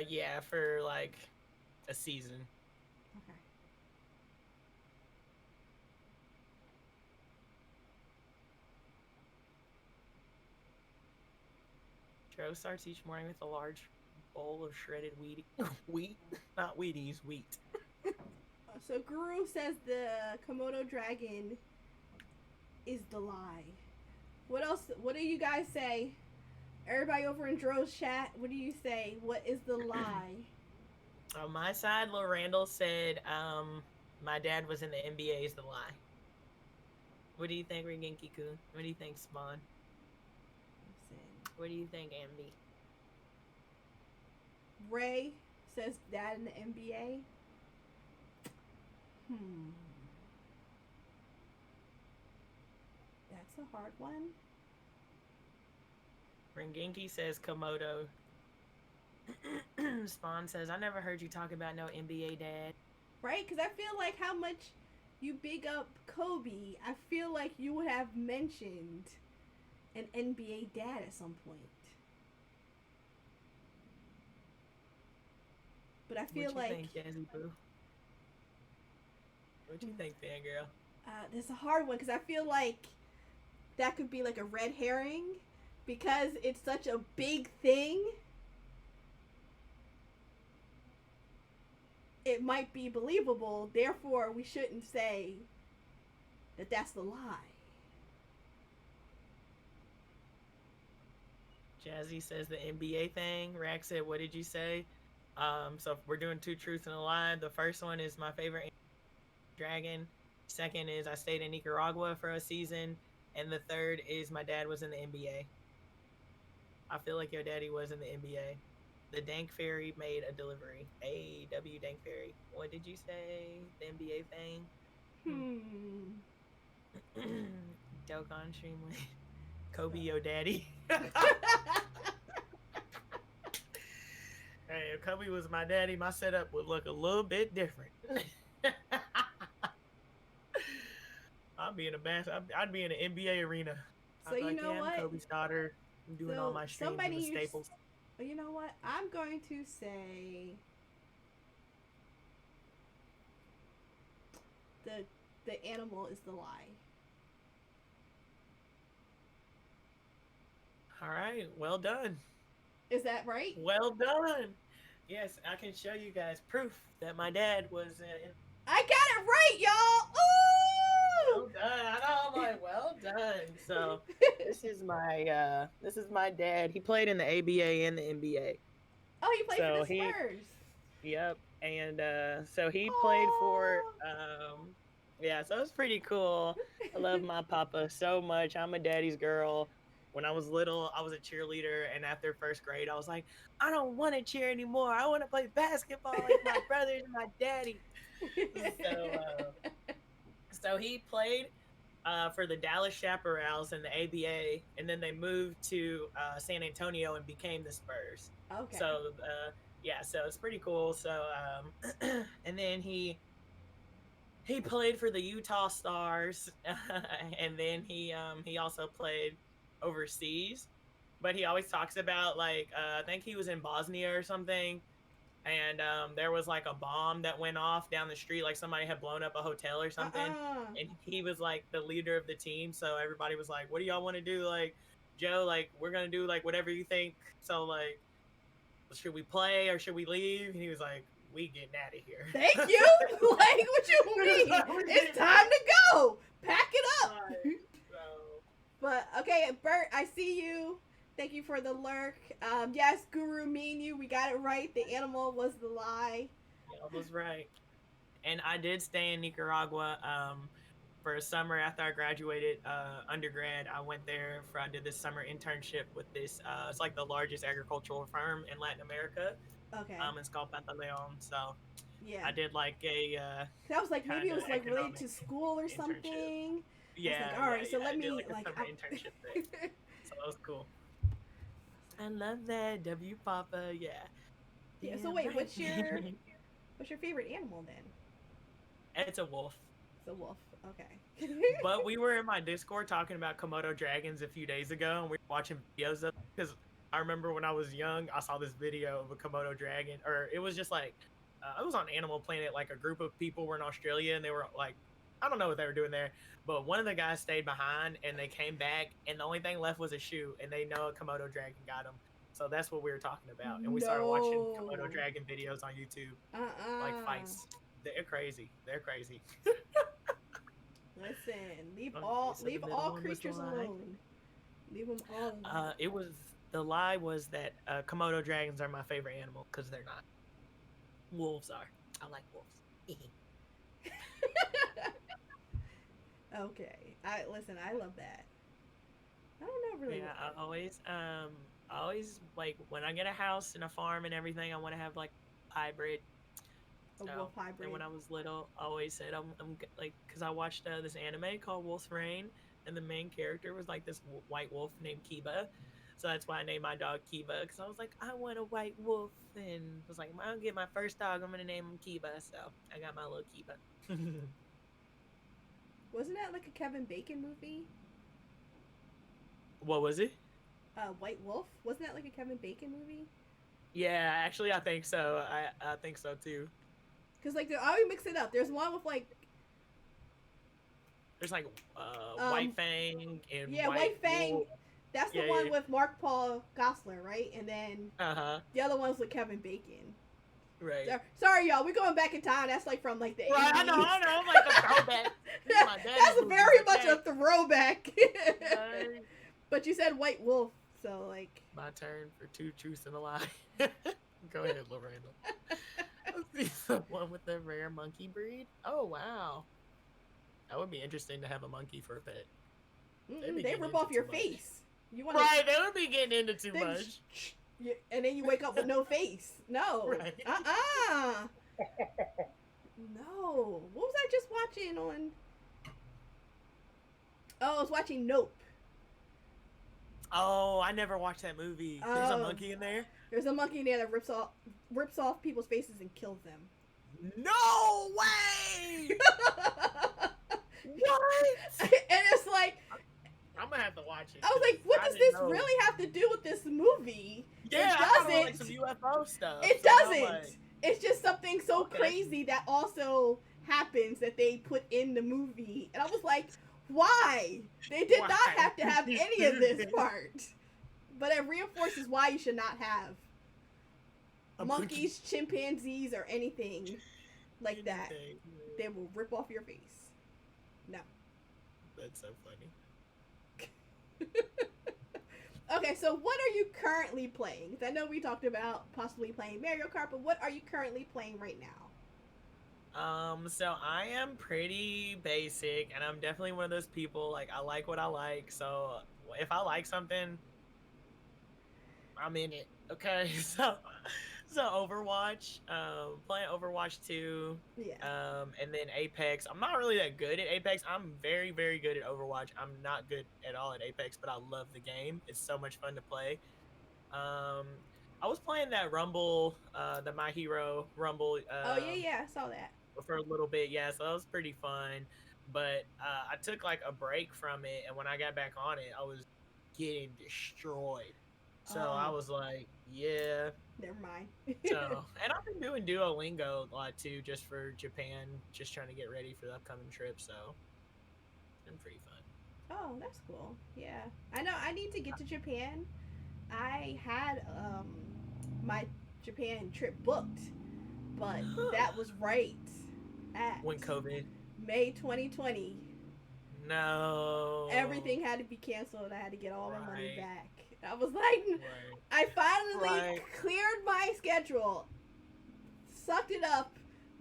Yeah, for like a season. Okay. Joe starts each morning with a large bowl of shredded wheat, not Wheaties, wheat. So Guru says the Komodo dragon is the lie. What else? What do you guys say? Everybody over in Dro's chat, what do you say? What is the lie? On my side, Lil Randall said, my dad was in the NBA is the lie. What do you think, Ringenki-kun? What do you think, Spawn? What do you think, Ambi? Ray says dad in the NBA. That's a hard one. Rengenki says Komodo. Spawn says, I never heard you talk about no NBA dad. Right? Because I feel like how much you big up Kobe, I feel like you would have mentioned an NBA dad at some point. But I feel what you like... think, Jazzy Boo? What you think, fangirl? This is a hard one because I feel like that could be like a red herring because it's such a big thing. It might be believable, therefore we shouldn't say that that's the lie. Jazzy says the NBA thing. Rack said, what did you say? So we're doing 2 truths and a lie. The first one is my favorite dragon. Second is I stayed in Nicaragua for a season. And the third is my dad was in the NBA. I feel like your daddy was in the NBA. The Dank Fairy made a delivery. Hey, W Dank Fairy. What did you say? The NBA thing? Dokkan Streamlane. Kobe, your daddy. Hey, if Kobe was my daddy, my setup would look a little bit different. I'd be in I'd be in an NBA arena. So you know I'm what? Kobe's daughter. I'm doing all my streams with Staples. You know what? I'm going to say the animal is the lie. All right, well done. Is that right? Well done. Yes, I can show you guys proof that my dad was in. I got it right, y'all! Ooh! well done. I know. I'm like, well done. So this is my dad. He played in the ABA and the NBA. Oh, you played for So the Spurs. yep, and so he played for Oh. yeah. So it's pretty cool. I love my papa so much. I'm a daddy's girl. When I was little, I was a cheerleader, and after first grade, I was like, I don't want to cheer anymore. I want to play basketball like my brothers and my daddy. So, so he played for the Dallas Chaparrals in the ABA, and then they moved to San Antonio and became the Spurs. Okay. So, yeah, so it's pretty cool. So, and then he played for the Utah Stars, and then he also played overseas. But he always talks about like I think he was in Bosnia or something, and there was like a bomb that went off down the street, like somebody had blown up a hotel or something, and he was like the leader of the team. So everybody was like, "What do y'all want to do?" Like, Joe, like we're gonna do like whatever you think. So like, should we play or should we leave? And he was like, "We getting out of here." Thank you. Like, what you mean? It's time to go. Pack it up. So, But okay, Bert, I see you. Thank you for the lurk. Yes, Guru, me and you, we got it right. The animal was the lie. yeah, was right. And I did stay in Nicaragua for a summer after I graduated undergrad. I went there for I did this summer internship with this. It's like the largest agricultural firm in Latin America. Okay. It's called Pantaleon. So Yeah. I did like a. I was like, maybe it was like related economic to school or internship. something. Yeah. Like, all right, so I let me did like a like summer internship thing. So that was cool. I love that W Papa. Yeah. Yeah. So Damn wait, right. what's your favorite animal then? It's a wolf. It's a wolf. Okay. But we were in my Discord talking about Komodo dragons a few days ago, and we were watching videos of because I remember when I was young, I saw this video of a Komodo dragon, or it was just like it was on Animal Planet. Like a group of people were in Australia, and they were like, I don't know what they were doing there, but one of the guys stayed behind, and they came back, and the only thing left was a shoe, and they know a Komodo dragon got them. So that's what we were talking about, and we started watching Komodo dragon videos on YouTube, like fights. They're crazy. They're crazy. Listen, leave Okay, all so the leave middle all one was the creatures lie. alone. Leave them all alone. It was the lie was that Komodo dragons are my favorite animal because they're not. Wolves are. I like wolves. Okay. I love that. I don't know really. Yeah, I always like when I get a house and a farm and everything, I want to have like hybrid. A wolf hybrid. And when I was little, I always said I'm like because I watched this anime called Wolf's Rain, and the main character was like this white wolf named Kiba. So that's why I named my dog Kiba, because I was like, I want a white wolf, and was like, I'll get my first dog, I'm gonna name him Kiba. So I got my little Kiba. Wasn't that like a Kevin Bacon movie? What was it? White Wolf. Wasn't that like a Kevin Bacon movie? Yeah, actually, I think so. I think so too. Cause like I always mix it up. There's one with like There's like White Fang and yeah, White Fang. Wolf. That's the Yeah, one yeah. with Mark Paul Gosselaar, right? And then the other one's with Kevin Bacon. Right. Sorry, y'all. We're going back in time. That's like from like the 80s. I know. I'm like a throwback. That's very much a throwback. Right. But you said White Wolf, so like. My turn for two truths and a lie. Go ahead, Lorena. The one with the rare monkey breed. Oh wow, that would be interesting to have a monkey for a pet. They rip off your face. You want right? They would be getting into too much. And then you wake up with no face. No. Right. No. What was I just watching on? Oh, I was watching Nope. Oh, I never watched that movie. There's a monkey in there? There's a monkey in there that rips off people's faces and kills them. No way! What? And it's like, I'm gonna have to watch it. I was like, what does didn't this know. really have to do with this movie? Yeah, it I thought it was doesn't. like some UFO stuff. It So I'm doesn't. like, It's just something so Okay. crazy that also happens that they put in the movie. And I was like, why? They did Why? not have to have any of this part. But it reinforces why you should not have monkeys, chimpanzees, or anything like that. They will rip off your face. No. That's so funny. Okay, so what are you currently playing? 'Cause I know we talked about possibly playing Mario Kart, but what are you currently playing right now? So I am pretty basic, and I'm definitely one of those people, like, I like what I like, so if I like something, I'm in it. Okay, so Overwatch, playing Overwatch 2, Yeah. and then Apex. I'm not really that good at Apex. I'm very, very good at Overwatch. I'm not good at all at Apex, but I love the game. It's so much fun to play. Um, I was playing that Rumble, the My Hero Rumble, Oh yeah, yeah, I saw that. for a little bit. Yeah, so that was pretty fun. But I took like a break from it, and when I got back on it, I was getting destroyed. So I Oh, was like, yeah. never mind. So, and I've been doing Duolingo a lot too, just for Japan, just trying to get ready for the upcoming trip. So it's been pretty fun. Oh, that's cool. Yeah, I know. I need to get to Japan. I had my Japan trip booked, but that was right at When COVID, May 2020. no, Everything had to be canceled. I had to get all my money Right. back. I was like, right, I finally Right. cleared my schedule, sucked it up,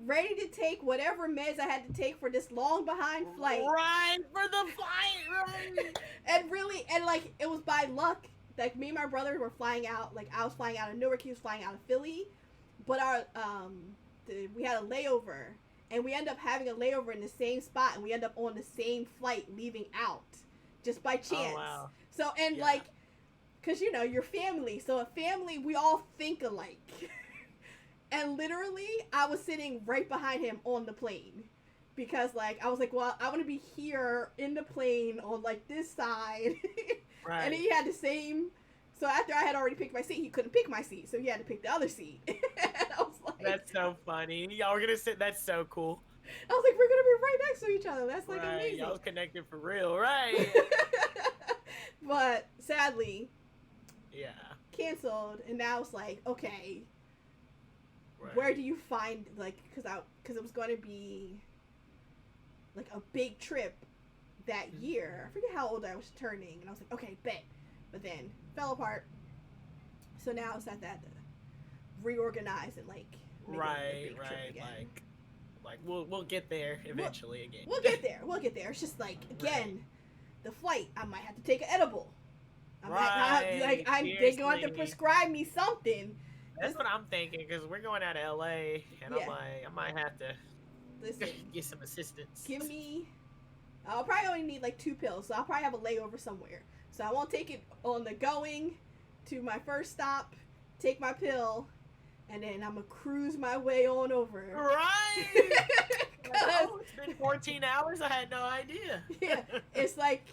ready to take whatever meds I had to take for this long behind flight. right for the flight, right? And really, and like, it was by luck. Like, me and my brother were flying out. Like, I was flying out of Newark, he was flying out of Philly. But we had a layover. And we end up having a layover in the same spot. And we end up on the same flight leaving out. Just by chance. Oh wow, So, and Yeah. like, because, you know, you're family. So, a family, we all think alike. And literally, I was sitting right behind him on the plane. Because, like, I was like, well, I want to be here in the plane on, like, this side. right. And he had the same. So after I had already picked my seat, he couldn't pick my seat. So he had to pick the other seat. And I was like, That's so funny. Y'all were gonna sit. That's so cool. I was like, we're going to be right next to each other. That's, like, Right. amazing. Y'all was connected for real, right? But sadly, Yeah. canceled. And now it's like, okay, Right. where do you find, like, because it was going to be, like, a big trip that year. I forget how old I was turning. And I was like, okay, bet. But then fell apart. So now it's at that reorganize and, like, make it a Right, big trip right. again. Like we'll get there eventually again. We'll get there. We'll get there. It's just like, again, the flight. I might have to take an edible. I might not, like, they're going to have to seriously. prescribe me something. That's what I'm thinking because we're going out of LA, and Yeah. I'm like, I might have to Listen, get some assistance. give me. I'll probably only need like 2 pills, so I'll probably have a layover somewhere. So I won't take it on the going to my first stop, take my pill, and then I'm gonna cruise my way on over. Right. Cause Oh, it's been 14 hours. I had no idea. yeah, it's like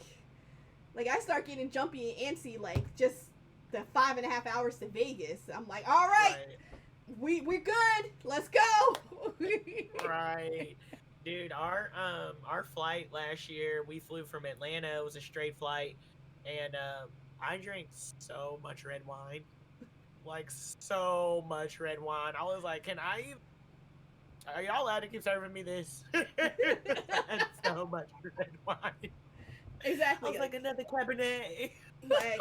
I start getting jumpy and antsy, like just the 5.5 hours to Vegas. I'm like, all right, we're good. Let's go. Right. Dude, our flight last year, we flew from Atlanta. It was a straight flight, and I drank so much red wine, like so much red wine. I was like, are y'all allowed to keep serving me this? I had so much red wine. Exactly. I was like, another Cabernet. like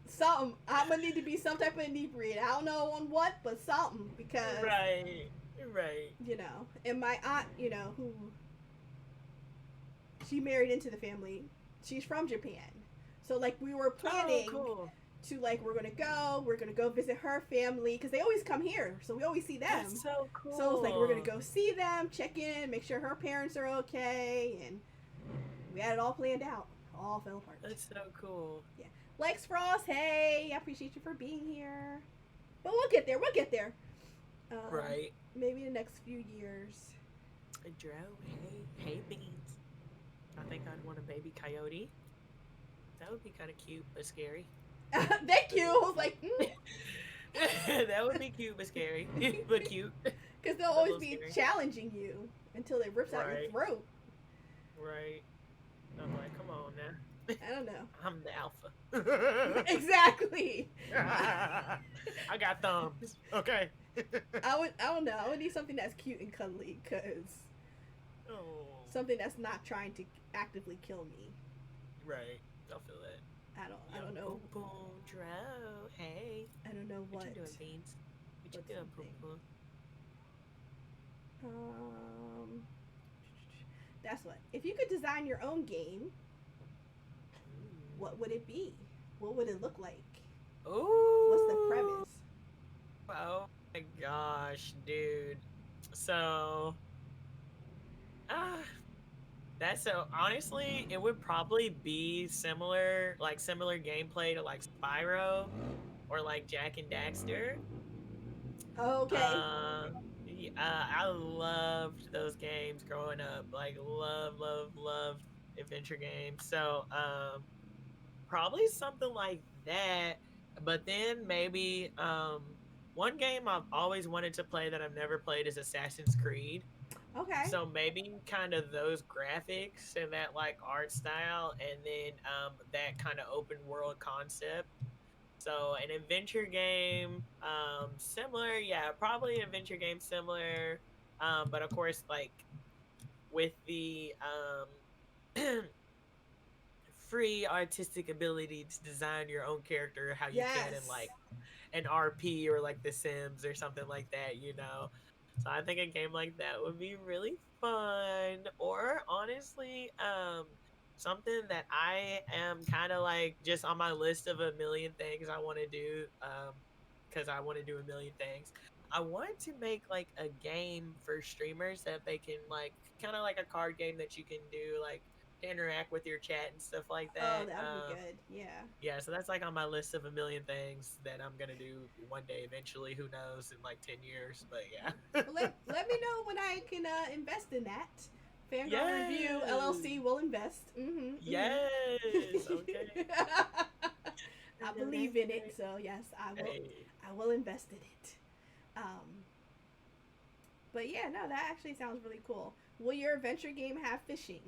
something. I'm gonna need to be some type of inebriated. I don't know on what, but something, because Right. you know. And my aunt, you know, who she married into the family, she's from Japan. So like we were planning cool. to, like, we're gonna go visit her family because they always come here, so we always see them. That's so cool. So it's like we're gonna go see them, check in, make sure her parents are okay, and we had it all planned out. All fell apart. That's so cool. Lex Frost, hey, I appreciate you for being here. But we'll get there. We'll get there. Right. Maybe in the next few years. Dro, hey beans. I think I'd want a baby coyote. That would be kind of cute but scary. Thank you. I was like, That would be cute but scary, but cute. because they'll A always little be scary. challenging you until it rips out your Right. throat. Right. I'm like, come on now. I don't know. I'm the alpha. Exactly. I got thumbs. Okay. I don't know. I would need something that's cute and cuddly, because Oh, Something that's not trying to actively kill me. right. I feel that. I Yo, don't know. boom boom, Dro. Hey, I don't know what you doing, Beans? What you what doing, boom something. boom? Um, that's what. If you could design your own game, what would it be? What would it look like? What's the Ooh. premise? Oh my gosh, dude. So, ah, that's so honestly, it would probably be similar, like similar gameplay to like Spyro or like Jack and Daxter. Okay. I loved those games growing up. Like, loved adventure games. So, probably something like that. But then maybe, one game I've always wanted to play that I've never played is Assassin's Creed. Okay. So maybe kind of those graphics and that like art style, and then that kind of open world concept. So an adventure game, similar, yeah, probably an adventure game similar, but of course, like with the free artistic ability to design your own character how you can in Yes. like an RP or like The Sims or something like that, you know. So I think a game like that would be really fun. Or honestly, something that I am kind of like just on my list of a million things I want to do, because I want to do a million things. I want to make like a game for streamers that they can like kind of like a card game that you can do like to interact with your chat and stuff like Oh, that. that would be good. Yeah. Yeah, so that's like on my list of a million things that I'm gonna do one day eventually. Who knows, in like 10 years? But yeah. Well, let me know when I can invest in that. Fangirl Review Yes. LLC will invest. Yes. Okay. I No, believe that's in it, great. so yes, I will. Hey, I will invest in it. Um, but yeah, no, that actually sounds really cool. Will your adventure game have fishing?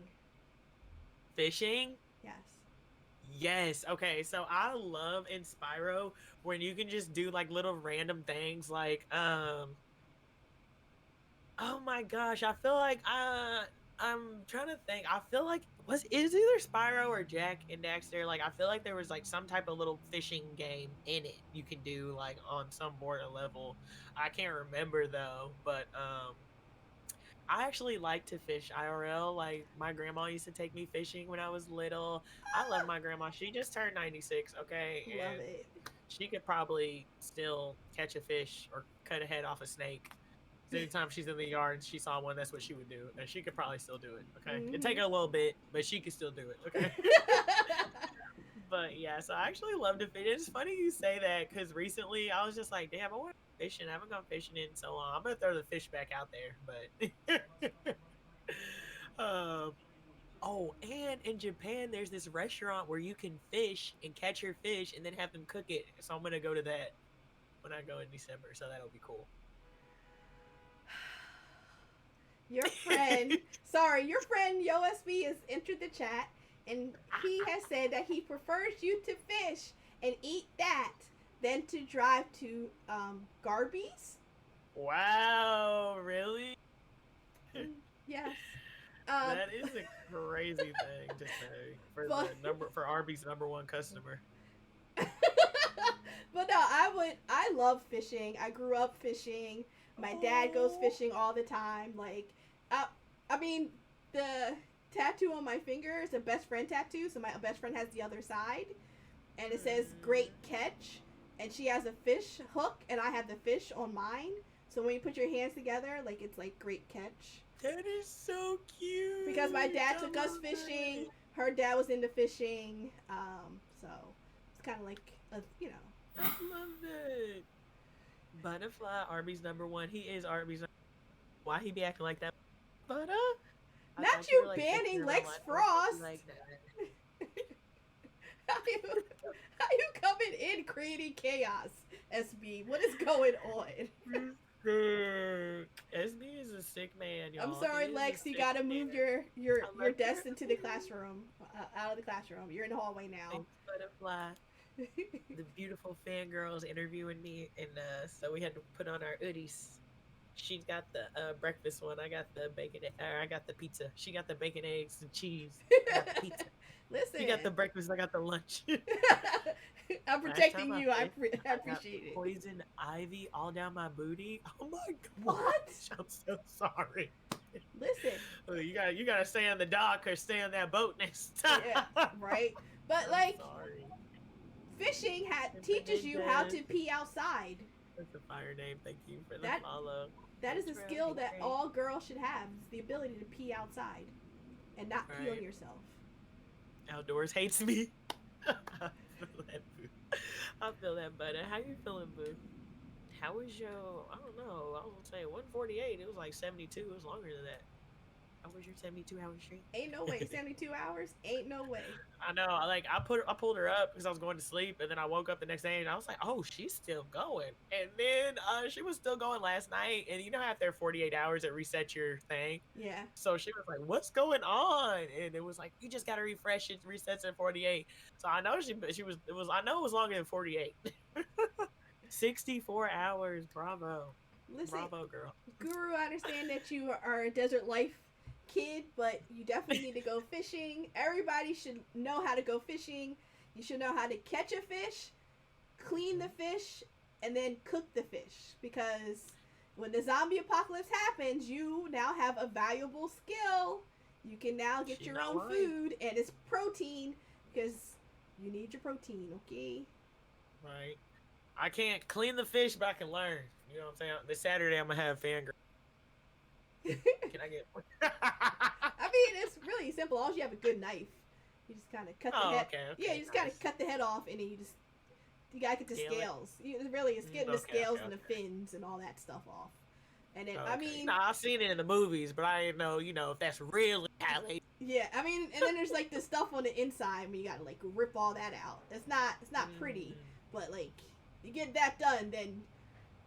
fishing. Yes. Yes. Okay. So I love in Spyro when you can just do like little random things like oh my gosh, I feel like I'm trying to think. I feel like was is either Spyro or Jack and Daxter. Like I feel like there was like some type of little fishing game in it you can do like on some border level. I can't remember though, but I actually like to fish IRL. Like my grandma used to take me fishing when I was little. I love my grandma. She just turned 96, okay? Love And it. she could probably still catch a fish or cut a head off a snake. 'Cause anytime she's in the yard and she saw one, that's what she would do. And she could probably still do it, okay? It'd take Mm-hmm. her a little bit, but she could still do it, okay? But yeah, so I actually love to fish. It's funny you say that because recently I was just like, damn, I want to go fishing. I haven't gone fishing in so long. I'm gonna throw the fish back out there, but um, oh, and in Japan, there's this restaurant where you can fish and catch your fish and then have them cook it. So I'm gonna go to that when I go in December. So that'll be cool. Your friend YoSB has entered the chat, and he has said that he prefers you to fish and eat that than to drive to Garby's. Wow, really? Yes. Um, That is a crazy thing to say for but the number for Arby's number 1 customer. but no, I love fishing. I grew up fishing. My dad goes Oh. fishing all the time. Like, uh, I mean, the tattoo on my finger is a best friend tattoo. So my best friend has the other side, and it says "Great Catch," and she has a fish hook, and I have the fish on mine. So when you put your hands together, like it's like "Great Catch." That is so cute. Because my dad I took us love fishing. that. Her dad was into fishing. So it's kind of like you know. I love that. Butterfly, Arby's number 1. He is Arby's. Why he be acting like that? Butter? I Not thought you were you like joking banning around. Lex Like, don't be Frost. like that. how you how you coming in creating chaos, SB? What is going on? SB is a sick man, I'm y'all. He sorry, is a Lex. You sick gotta move man. your I your love you. desk into the classroom, out of the classroom. You're in the hallway now. Thanks, Butterfly. The beautiful fangirls interviewing me, and so we had to put on our oodies. She's got the breakfast one. I got the bacon. I got the pizza. She got the bacon, eggs, and cheese. I got the pizza. Listen, You got the breakfast. I got the lunch. I'm Last time protecting I you. I fished, I got appreciate it. poison ivy all down my booty. Oh my What? gosh! I'm so sorry. Listen, Oh, you gotta stay on the dock or stay on that boat next time. yeah, right. But I'm like sorry. fishing teaches you how Fernandez. to pee outside. That's a fire name. Thank you for the That follow. that is Thanks a for skill everything. that all girls should have. Is the ability to pee outside and not pee on Right. yourself. Outdoors hates me. I feel that, boo. I feel that, buddy. How you feeling, boo? How was your? I don't know. I was gonna say 148. It was like 72. It was longer than that. How was your 72-hour streak? Ain't no way. 72 hours? Ain't no way. I know. I pulled her up because I was going to sleep, and then I woke up the next day and I was like, oh, she's still going. And then she was still going last night. And you know, after 48 hours, it resets your thing. Yeah. So she was like, "What's going on?" And it was like, "You just gotta refresh it. Resets in 48." So I know she was. It was. I know it was longer than 48. 64 hours. Bravo, Listen, bravo, girl. Guru, I understand that you are a desert life kid, but you definitely need to go fishing. Everybody should know how to go fishing. You should know how to catch a fish, clean the fish, and then cook the fish. Because when the zombie apocalypse happens, you now have a valuable skill. You can now get She your not own lying. food, and it's protein, because you need your protein, okay? Right. I can't clean the fish, but I can learn. You know what I'm saying? This Saturday, I'm gonna have fangirl. Can I get? I mean, it's really simple. All you have a good knife. You just kind of cut the Oh, head. okay, Yeah, you just kind of nice. cut the head off, and then you gotta get the Scale it? scales. It really is getting the Okay, scales okay, and the okay. fins and all that stuff off. And then Okay. I mean, Nah, I've seen it in the movies, but I didn't know, if that's really how they. yeah, I mean, and then there's like the stuff on the inside where you gotta like rip all that out. It's not pretty, but like you get that done, then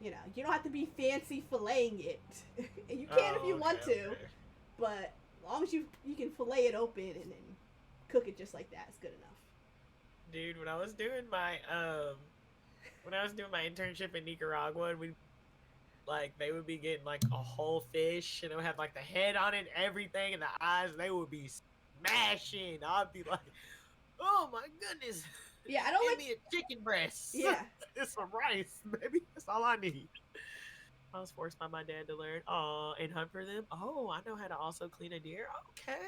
you don't have to be fancy filleting it. You can if you want to. Okay. But as long as you can fillet it open and then cook it just like that, it's good enough. Dude, when I was doing my internship in Nicaragua, and they would be getting like a whole fish, and it would have like the head on it and everything, and the eyes, they would be smashing. I'd be like, oh my goodness. Yeah, I don't Give like. me a chicken breast. Yeah, It's some rice, baby. That's all I need. I was forced by my dad to learn. And hunt for them. Oh, I know how to also clean a deer. Okay.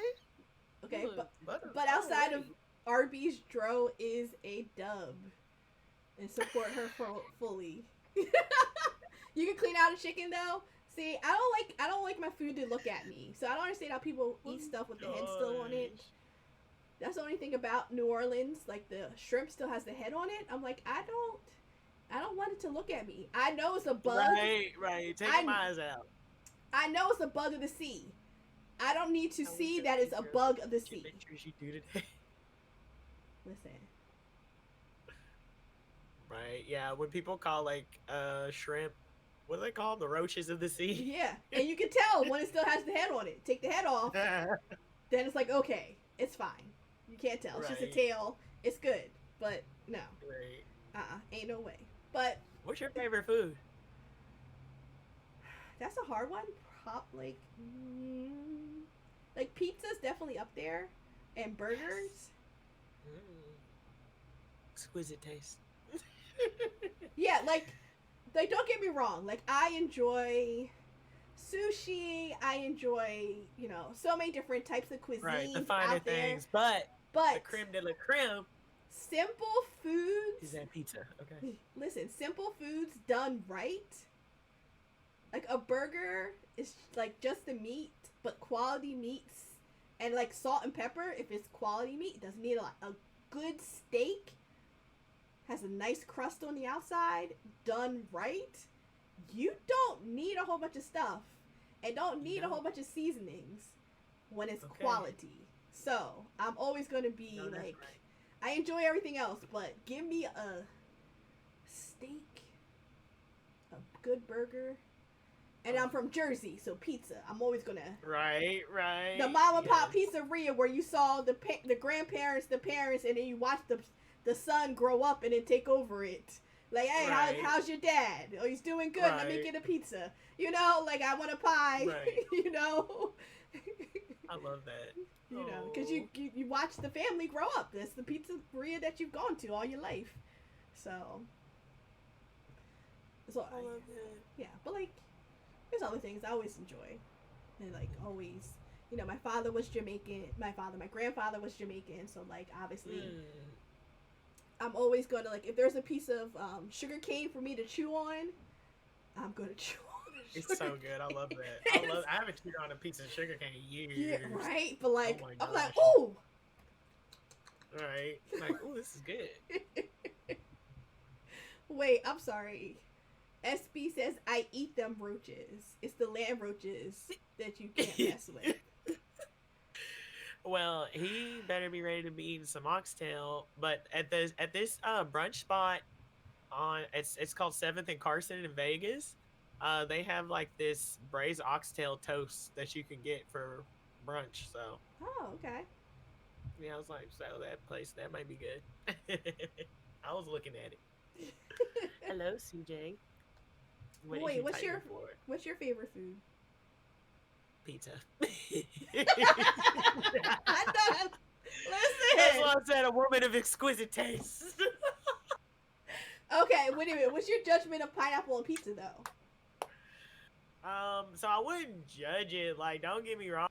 okay, Look, but outside of already. Arby's, Dro is a dub, and support her fully. You can clean out a chicken though. See, I don't like my food to look at me, so I don't understand how people eat stuff with the head still on it. Gosh. That's the only thing about New Orleans. Like the shrimp still has the head on it. I'm like, I don't want it to look at me. I know it's a bug. Right. Take I- my eyes out. I know it's a bug of the sea. I don't need to How was see your that it's a week, bug of the What you sea. pictures you do today? Listen. Right. Yeah. When people call shrimp, what do they call them? The roaches of the sea. Yeah, and you can tell when it still has the head on it. Take the head off, then it's like, okay, it's fine. You can't tell. It's just a Right. tail. It's good. But no. Right. Ain't no way. But What's your favorite food? that's a hard one. Like pizza's definitely up there, and burgers. Mm. Exquisite taste. Yeah, like don't get me wrong. Like I enjoy sushi. I enjoy so many different types of cuisine Right. The finer out there. things, but But the creme de la creme simple foods. is that pizza. Okay. Listen, simple foods done right. Like a burger is like just the meat, but quality meats and like salt and pepper. If it's quality meat, it doesn't need a lot. A good steak has a nice crust on the outside, done right. You don't need a whole bunch of stuff, and don't need a whole bunch of seasonings when it's Okay. quality. So I'm always gonna be No, that's like, right. I enjoy everything else, but give me a steak, a good burger, and I'm from Jersey, so pizza. I'm always gonna Right. the mom and pop yes. pizzeria where you saw the grandparents, the parents, and then you watch the son grow up and then take over it. Like, hey, Right. how's your dad? Oh, he's doing good. Let me Right. get a pizza. You know, like I want a pie. Right. You know. I love that. You know, because Oh. you watch the family grow up. That's the pizzeria that you've gone to all your life. So, I love that. yeah, but like, there's other things I always enjoy, and like always, you know, my father was Jamaican. My grandfather was Jamaican. So like, obviously, Mm. I'm always gonna like if there's a piece of sugar cane for me to chew on, I'm gonna chew on the It's sugar so good. I love cane. that. I haven't chewed on a piece of sugar cane in years. Yeah, right. But like, Oh my I'm like, gosh. oh. Right. Like, oh, this is good. Wait, I'm sorry. SB says I eat them roaches. It's the land roaches that you can't mess with. Well, he better be ready to be eating some oxtail. But at this brunch spot on it's called Seventh and Carson in Vegas. They have like this braised oxtail toast that you can get for brunch. So Oh, okay. yeah, I was like, so that place that might be good. I was looking at it. Hello, CJ. What is Wait, you typing for? what's your favorite food? Pizza. I know. That's Listen. why I said a woman of exquisite taste. Okay, wait a minute. What's your judgment of pineapple on pizza, though? So I wouldn't judge it. Like, don't get me wrong.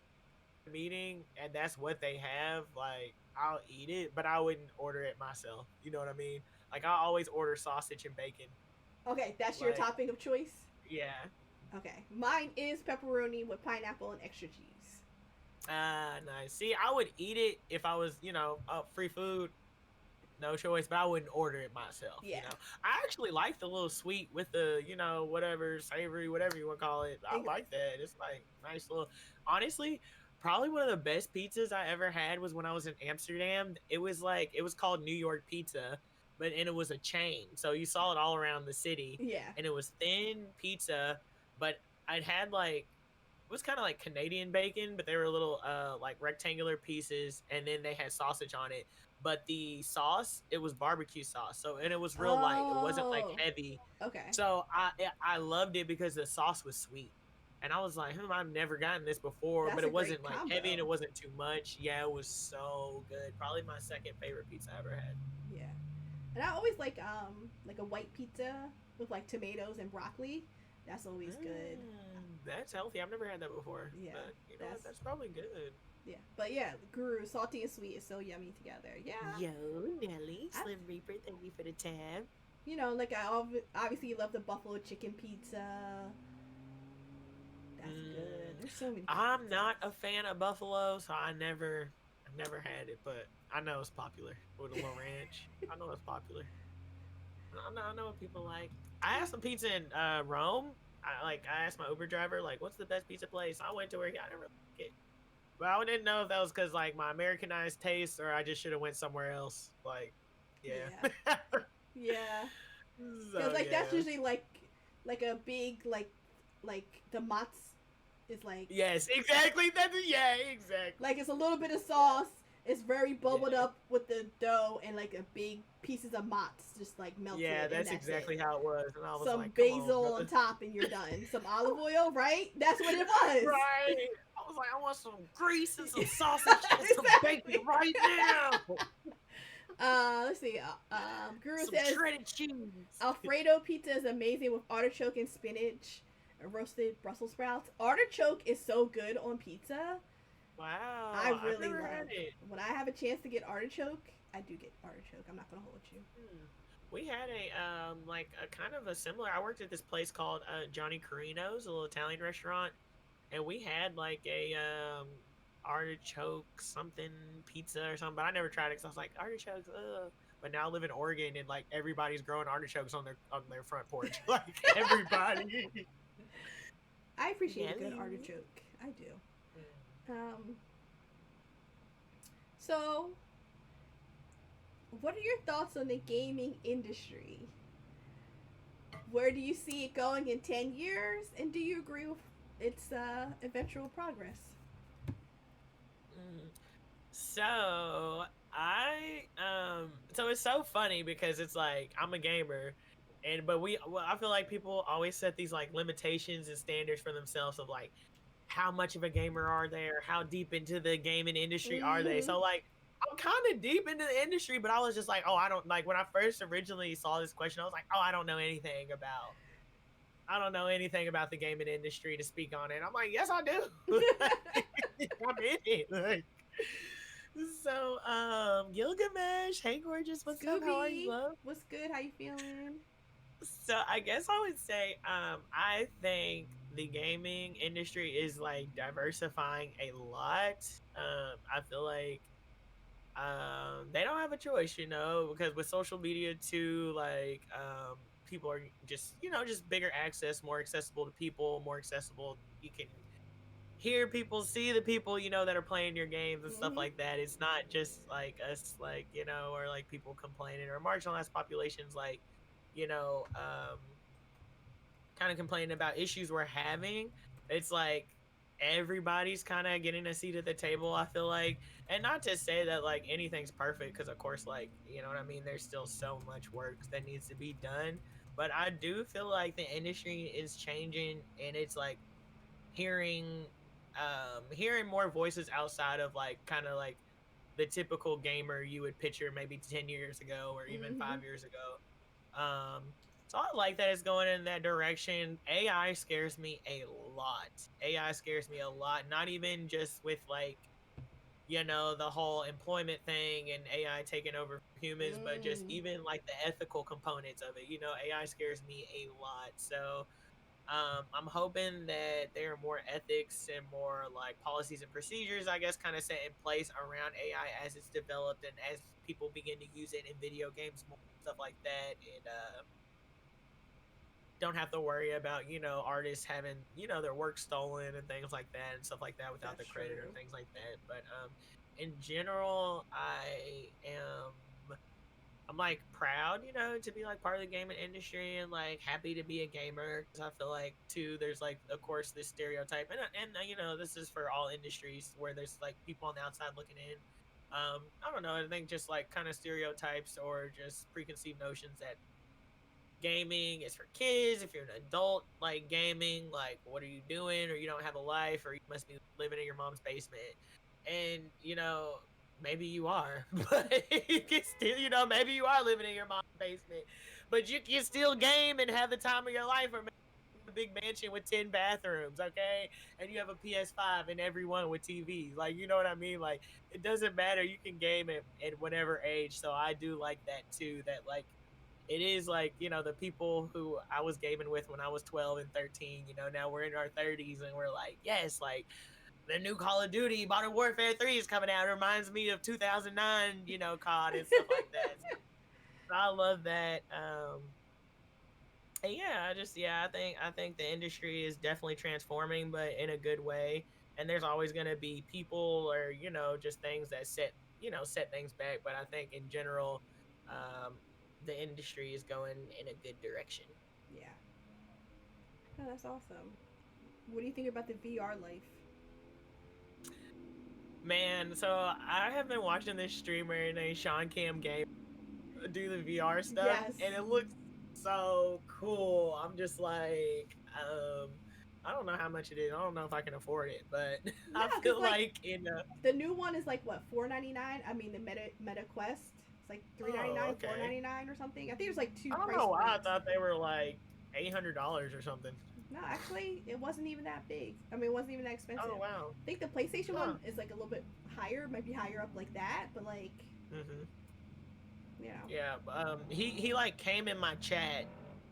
Meeting and that's what they have. Like, I'll eat it, but I wouldn't order it myself. You know what I mean? Like, I always order sausage and bacon. Okay, that's your Like, topping of choice? yeah. Okay. Mine is pepperoni with pineapple and extra cheese. Nice. See, I would eat it if I was, free food, no choice, but I wouldn't order it myself. Yeah. I actually like the little sweet with the, whatever savory, whatever you want to call it. I like that. It's like nice little. Honestly, probably one of the best pizzas I ever had was when I was in Amsterdam. It was called New York Pizza, and it was a chain, so you saw it all around the city, Yeah. and it was thin pizza, but I'd had like it was kind of like Canadian bacon, but they were little like rectangular pieces, and then they had sausage on it. But the sauce, it was barbecue sauce, and it was real light. It wasn't like Oh. heavy. Okay. So I loved it because the sauce was sweet, and I was like, I've never gotten this before, That's but a it wasn't great like combo. heavy and it wasn't too much. Yeah, it was so good. Probably my second favorite pizza I ever had. Yeah. And I always like a white pizza with like tomatoes and broccoli. That's always good. That's healthy. I've never had that before. Yeah, But you know what? That's probably good. Yeah, but yeah, Guru, salty and sweet is so yummy together. Yeah. Yo, Nelly, Slim Reaper, thank you for the tab. You know, like obviously love the buffalo chicken pizza. That's good. There's so many. I'm not a fan of buffalo, so I've never had it, but I know it's popular with a little ranch. I know it's popular. I know what people like. I had some pizza in Rome. I asked my Uber driver like, "What's the best pizza place?" I went to where I never like it, but I didn't know if that was because like my Americanized taste or I just should have went somewhere else. Like, yeah, Yeah. So, Because like that's yeah. usually like a big like the mozz is like Yes, exactly. Exactly. like it's a little bit of sauce. It's very bubbled Yeah. up with the dough and like a big pieces of mozz just like melted. Yeah, and that's exactly it. how it was. And I was Some like, come basil on top and you're done. Some olive oil, right? That's what it was. Right. I was like, I want some grease and some sausage and some bacon right now. Let's see. Guru Some says shredded cheese. Alfredo pizza is amazing with artichoke and spinach and roasted Brussels sprouts. Artichoke is so good on pizza. Wow. I really I've never love had it. When I have a chance to get artichoke, I do get artichoke. I'm not gonna hold you. We had a like a kind of a similar. I worked at this place called Johnny Carino's, a little Italian restaurant, and we had like a artichoke something pizza or something. But I never tried it because I was like artichokes. Ugh. But now I live in Oregon and like everybody's growing artichokes on their front porch. Like everybody. I appreciate a good Yummy. artichoke. I do. So, what are your thoughts on the gaming industry? Where do you see it going in 10 years? And do you agree with its eventual progress? So so it's so funny because it's like I'm a gamer And well, I feel like people always set these like limitations and standards for themselves of like how much of a gamer are they or how deep into the gaming industry are they. Mm-hmm. So like I'm kind of deep into the industry, but I was just like, oh, I don't like when I first originally saw this question, I was like, oh, I don't know anything about the gaming industry to speak on it. I'm like, yes, I do. I'm in it. Like, so, Gilgamesh, hey, gorgeous, what's up? How are you, Scooby, love? what's good? How you feeling? So, I guess I would say, I think the gaming industry is like diversifying a lot. I feel like they don't have a choice, you know, because with social media too, like people are just, you know, just bigger access, more accessible to people, more accessible. You can hear people, see the people, you know, that are playing your games and stuff Mm-hmm. like that. It's not just like us, like, you know, or like people complaining or marginalized populations, like, you know, kind of complaining about issues we're having. It's like everybody's kind of getting a seat at the table, I feel like. And not to say that like anything's perfect, because of course, like, you know what I mean, there's still so much work that needs to be done. But I do feel like the industry is changing, and it's like hearing hearing more voices outside of like kind of like the typical gamer you would picture maybe 10 years ago or even Mm-hmm. 5 years ago. So I like that it's going in that direction. AI scares me a lot. AI scares me a lot. Not even just with like, you know, the whole employment thing and AI taking over humans, but just Mm. even like the ethical components of it. You know, AI scares me a lot. So I'm hoping that there are more ethics and more like policies and procedures, I guess, kind of set in place around AI as it's developed and as people begin to use it in video games more, stuff like that. And don't have to worry about, you know, artists having, you know, their work stolen and things like that and stuff like that without That's the credit or true. things like that. But in general, I'm like proud, you know, to be like part of the gaming industry and like happy to be a gamer, because I feel like too there's like of course this stereotype, and you know, this is for all industries where there's like people on the outside looking in. I don't know, I think just like kind of stereotypes or just preconceived notions that gaming is for kids. If you're an adult, like gaming, like what are you doing? Or you don't have a life, or you must be living in your mom's basement. And you know, maybe you are, but you can still, you know, maybe you are living in your mom's basement, but you can still game and have the time of your life, or maybe a big mansion with 10 bathrooms, okay? And you have a PS5 and everyone with TVs. Like, you know what I mean? Like, it doesn't matter. You can game at whatever age. So I do like that too. That like it is like, you know, the people who I was gaming with when I was 12 and 13, you know, now we're in our 30s and we're like, yes, like the new Call of Duty Modern Warfare 3 is coming out. It reminds me of 2009, you know, COD and stuff like that. So I love that. And yeah, I think the industry is definitely transforming, but in a good way. And there's always going to be people or, you know, just things that set things back. But I think in general, um, the industry is going in a good direction. Yeah. Oh, that's awesome. What do you think about the VR life? Man, so I have been watching this streamer named Sean Cam Game do the VR stuff, Yes. and it looks so cool. I'm just like, I don't know how much it is. I don't know if I can afford it, but No, I cause feel like like in a the new one is like what, $4.99. I mean the Meta Quest. It's like oh, $3.99, four okay. ninety nine or something. I think there's like two I don't price know why I points. thought they were like $800 or something. No, actually, it wasn't even that big. I mean, it wasn't even that Oh expensive. wow. I think the PlayStation Huh. one is like a little bit higher, might be higher up like that, but like, Mhm. you know. Yeah. He like came in my chat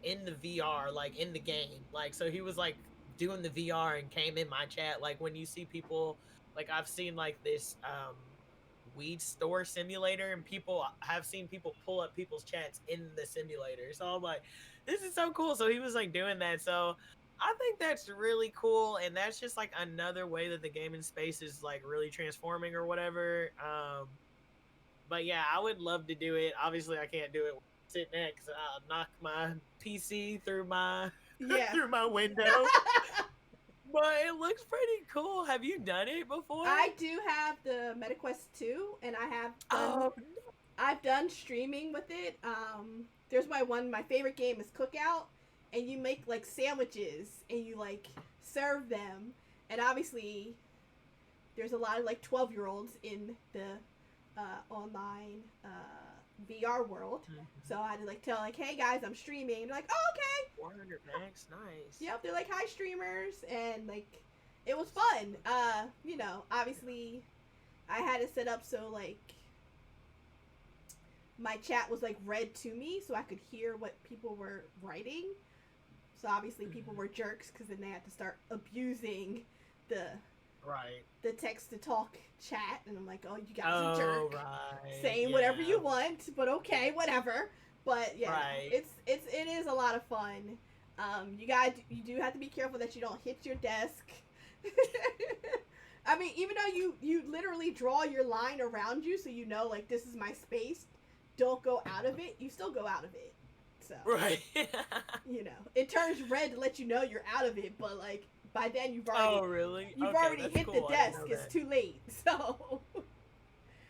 in the VR, like in the game. Like so he was like doing the VR and came in my chat. Like when you see people, like I've seen like this weed store simulator, and people have seen people pull up people's chats in the simulator. So I'm like, this is so cool. So he was like doing that. So I think that's really cool, and that's just like another way that the gaming space is like really transforming or whatever. But yeah, I would love to do it. Obviously, I can't do it sitting next. I'll knock my PC through my Yeah. through my window. But it looks pretty cool. Have you done it before? I do have the MetaQuest 2, and Oh, I've done streaming with it. there's my favorite game is Cookout, and you make like sandwiches and you like serve them, and obviously there's a lot of like 12-year-olds in the online VR world. Mhm. So I had to like tell like, hey guys, I'm streaming. And they're like, oh okay. 400 max, nice. Yep, they're like hi streamers, and like it was fun. You know, obviously I had it set up so like my chat was like read to me so I could hear what people were writing. So obviously people were jerks because then they had to start abusing the Right. the text to talk chat, and I'm like, oh, you guys are jerk, right. saying whatever you want, but okay, whatever. But yeah, Right. it is a lot of fun. You do have to be careful that you don't hit your desk. I mean, even though you literally draw your line around you, so you know like this is my space, don't go out of it. You still go out of it. So Right. you know, it turns red to let you know you're out of it, but like by then you've already really? you've Okay, already that's hit cool. the I didn't desk. know It's that. too late. So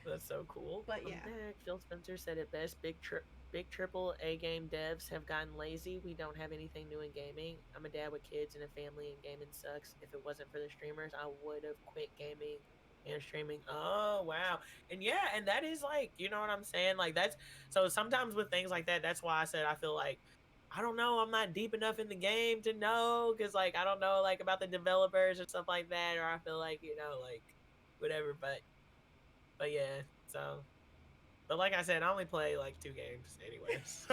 That's so cool. But I'm yeah. back. Phil Spencer said it best. Big triple A game devs have gotten lazy. We don't have anything new in gaming. I'm a dad with kids and a family, and gaming sucks. If it wasn't for the streamers, I would have quit gaming and streaming. Oh wow. And yeah, and that is like, you know what I'm saying? Like that's so sometimes with things like that, that's why I said I feel like I don't know, I'm not deep enough in the game to know, because like I don't know like about the developers or stuff like that, or I feel like, you know, like whatever, but yeah, so but like I said, I only play like 2 games anyways.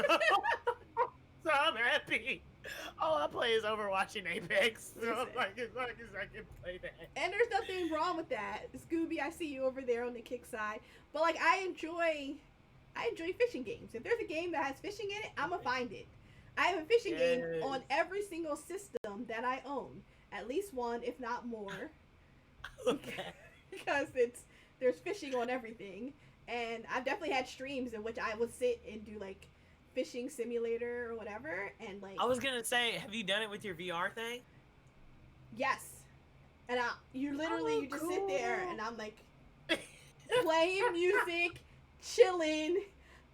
So I'm happy. All I play is Overwatch and Apex. So I'm like, as long as I can play that. and there's nothing wrong with that. Scooby, I see you over there on the kick side. But like I enjoy fishing games. If there's a game that has fishing in it, I'ma find it. I have a fishing game on every single system that I own. At least one, if not more. Okay. Because there's fishing on everything. And I've definitely had streams in which I would sit and do like fishing simulator or whatever, and like I was gonna say, have you done it with your VR thing? yes. And you literally you just sit there cool. and I'm like playing music, chilling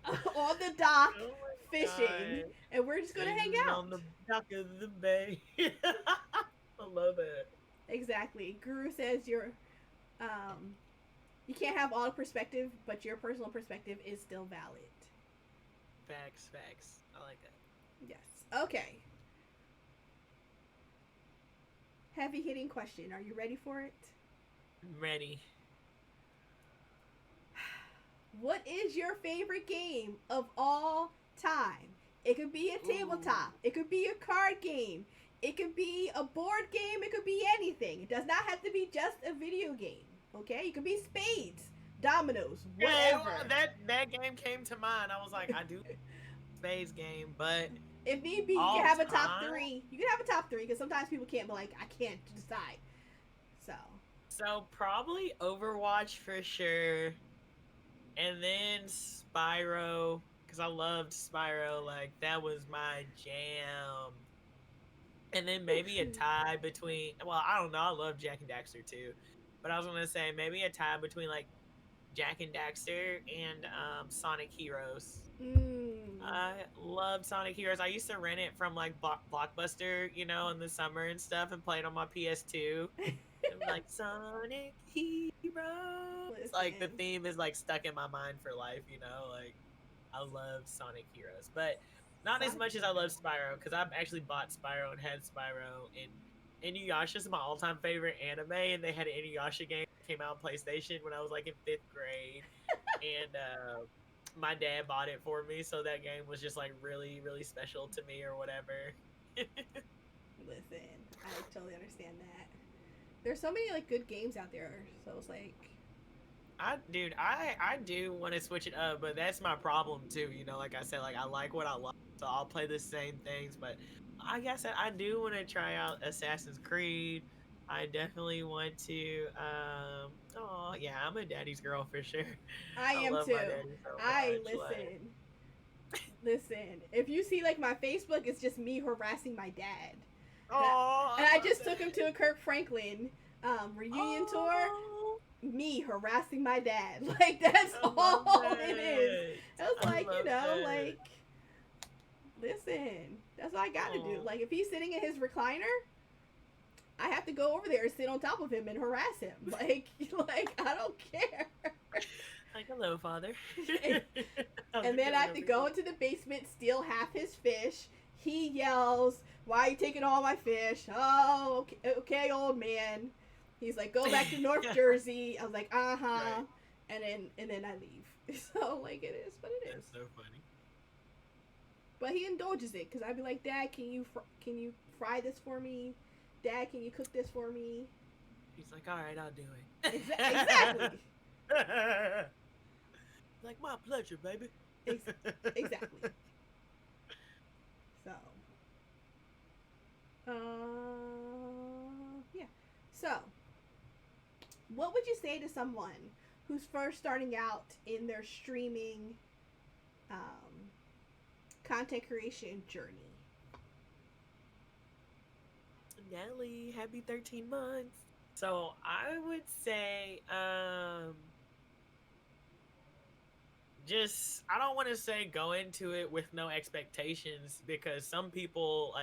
on the dock, Oh my fishing, God. and we're just gonna hang Sitting out. on the dock of the bay. I love it. Exactly. Guru says you can't have all the perspective, but your personal perspective is still valid. Facts. I like that. Yes. Okay. Heavy hitting question. Are you ready for it? I'm ready. What is your favorite game of all time? It could be a tabletop. It could be a card game. It could be a board game. It could be anything. It does not have to be just a video game. Okay? It could be spades, dominoes, whatever. Yeah, that game came to mind. I was like, I do spades game, but if need be, you all can have a top time? 3. You can have a top 3 because sometimes people can't be like, I can't decide. So probably Overwatch for sure, and then Spyro, because I loved Spyro. Like that was my jam. And then maybe a tie between. Well, I don't know. I love Jack and Daxter too, but I was gonna say maybe a tie between like Jack and Daxter and Sonic Heroes. I love Sonic Heroes. I used to rent it from like Blockbuster, you know, in the summer and stuff, and play it on my PS2. Like Sonic Heroes. Listen. Like the theme is like stuck in my mind for life, you know. Like I love Sonic Heroes, but not as much as I love Spyro, because I've actually bought Spyro and had Spyro, and Inuyasha's my all-time favorite anime, and they had an Inuyasha game that came out on PlayStation when I was like in 5th grade, and my dad bought it for me, so that game was just like really, really special to me or whatever. Listen, I totally understand that. There's so many like good games out there, so it's like I do want to switch it up, but that's my problem too. You know, like I said, like I like what I love, so I'll play the same things. But like I said, I do want to try out Assassin's Creed. I definitely want to. Oh yeah, I'm a daddy's girl for sure. I am love too. my daddy so I much, like- listen. If you see like my Facebook, it's just me harassing my dad. Oh, And I just took him to a Kirk Franklin reunion tour. Oh, Me harassing my dad. Like that's I love all it is. that. I was I like, you love know, that. like Listen, that's what I got to do. Oh. Like, if he's sitting in his recliner, I have to go over there and sit on top of him and harass him. Like I don't care. Like, hello, father. How's And it then I going have to over go here? into the basement, steal half his fish. He yells, "Why are you taking all my fish?" "Oh, okay, okay, old man." He's like, "Go back to North Jersey." I was like, "Uh huh," Right. and then I leave. So like, it is what it is. That's so funny. But he indulges it because I'd be like, "Dad, can you fry this for me? Dad, can you cook this for me?" He's like, all right, I'll do Exactly. it. Like, my pleasure, baby. Ex- exactly. So, yeah. So, what would you say to someone who's first starting out in their streaming um, content creation journey? Nelly, happy 13 months. So I would say, just I don't want to say go into it with no expectations because some people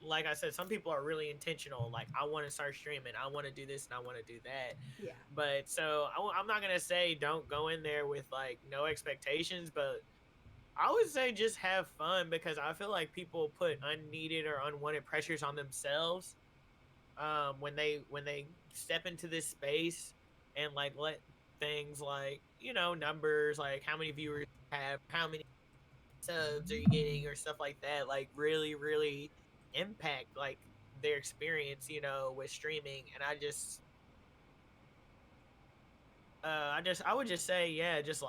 like I said, some people are really intentional. Like, I want to start streaming, I want to do this, and I want to do that. Yeah. But so I'm not gonna say don't go in there with like no expectations, but I would say just have fun because I feel like people put unneeded or unwanted pressures on themselves when they step into this space and like let things like numbers like how many viewers you have, how many subs are you getting or stuff like that like really impact like their experience with streaming. And I would just say, yeah, just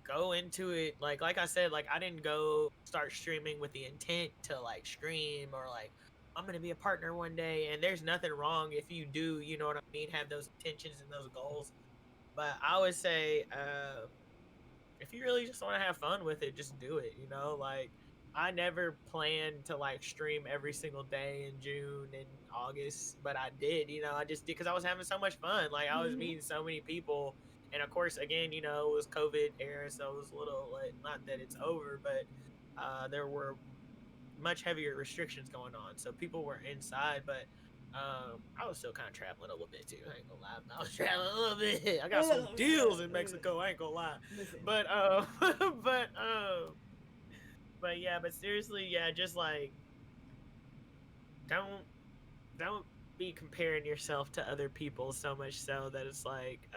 go into it like I said, like I didn't go start streaming with the intent to like stream or like I'm gonna be a partner one day. And there's nothing wrong if you do, you know what I mean, have those intentions and those goals. But I would say, if you really just want to have fun with it, just do it. Like I never planned to like stream every single day in June and August, but I did. I just did because I was having so much fun. Like I was Mm-hmm. meeting so many people, and of course, again, it was COVID era, so it was a little like not that it's over, but there were much heavier restrictions going on, so people were inside, but. I was still kind of traveling a little bit too. I ain't gonna lie, I was traveling a little bit. I got some deals in Mexico. I ain't gonna lie, Listen. but but but yeah, but seriously, yeah, just like don't don't be comparing yourself to other people so much so that it's like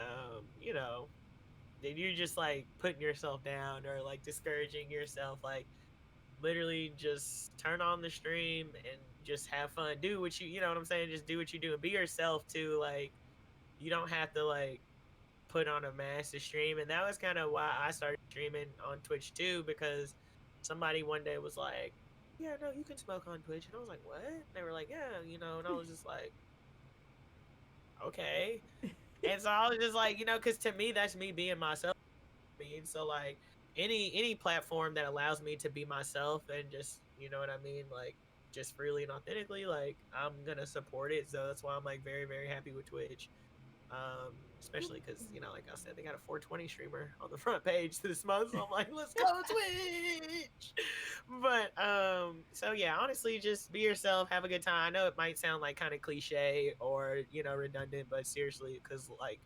that you're just like putting yourself down or like discouraging yourself. Like literally just turn on the stream and just have fun. Do what you know what I'm saying? Just do what you do and be yourself too. Like you don't have to like put on a mask to stream. And that was kind of why I started streaming on Twitch too, because somebody one day was like, yeah, no, you can smoke on Twitch. And I was like, what? And they were like, yeah, and I was just like, okay. And so I was just like, because to me, that's me being myself. I mean, so like any platform that allows me to be myself and just, you know what I mean, like just freely and authentically, like I'm gonna support it. So that's why I'm like very, very happy with Twitch. Especially because like I said, they got a 420 streamer on the front page this month, so I'm like, let's go Twitch. But so yeah, honestly, just be yourself, have a good time. I know it might sound like kind of cliche or redundant, but seriously, because like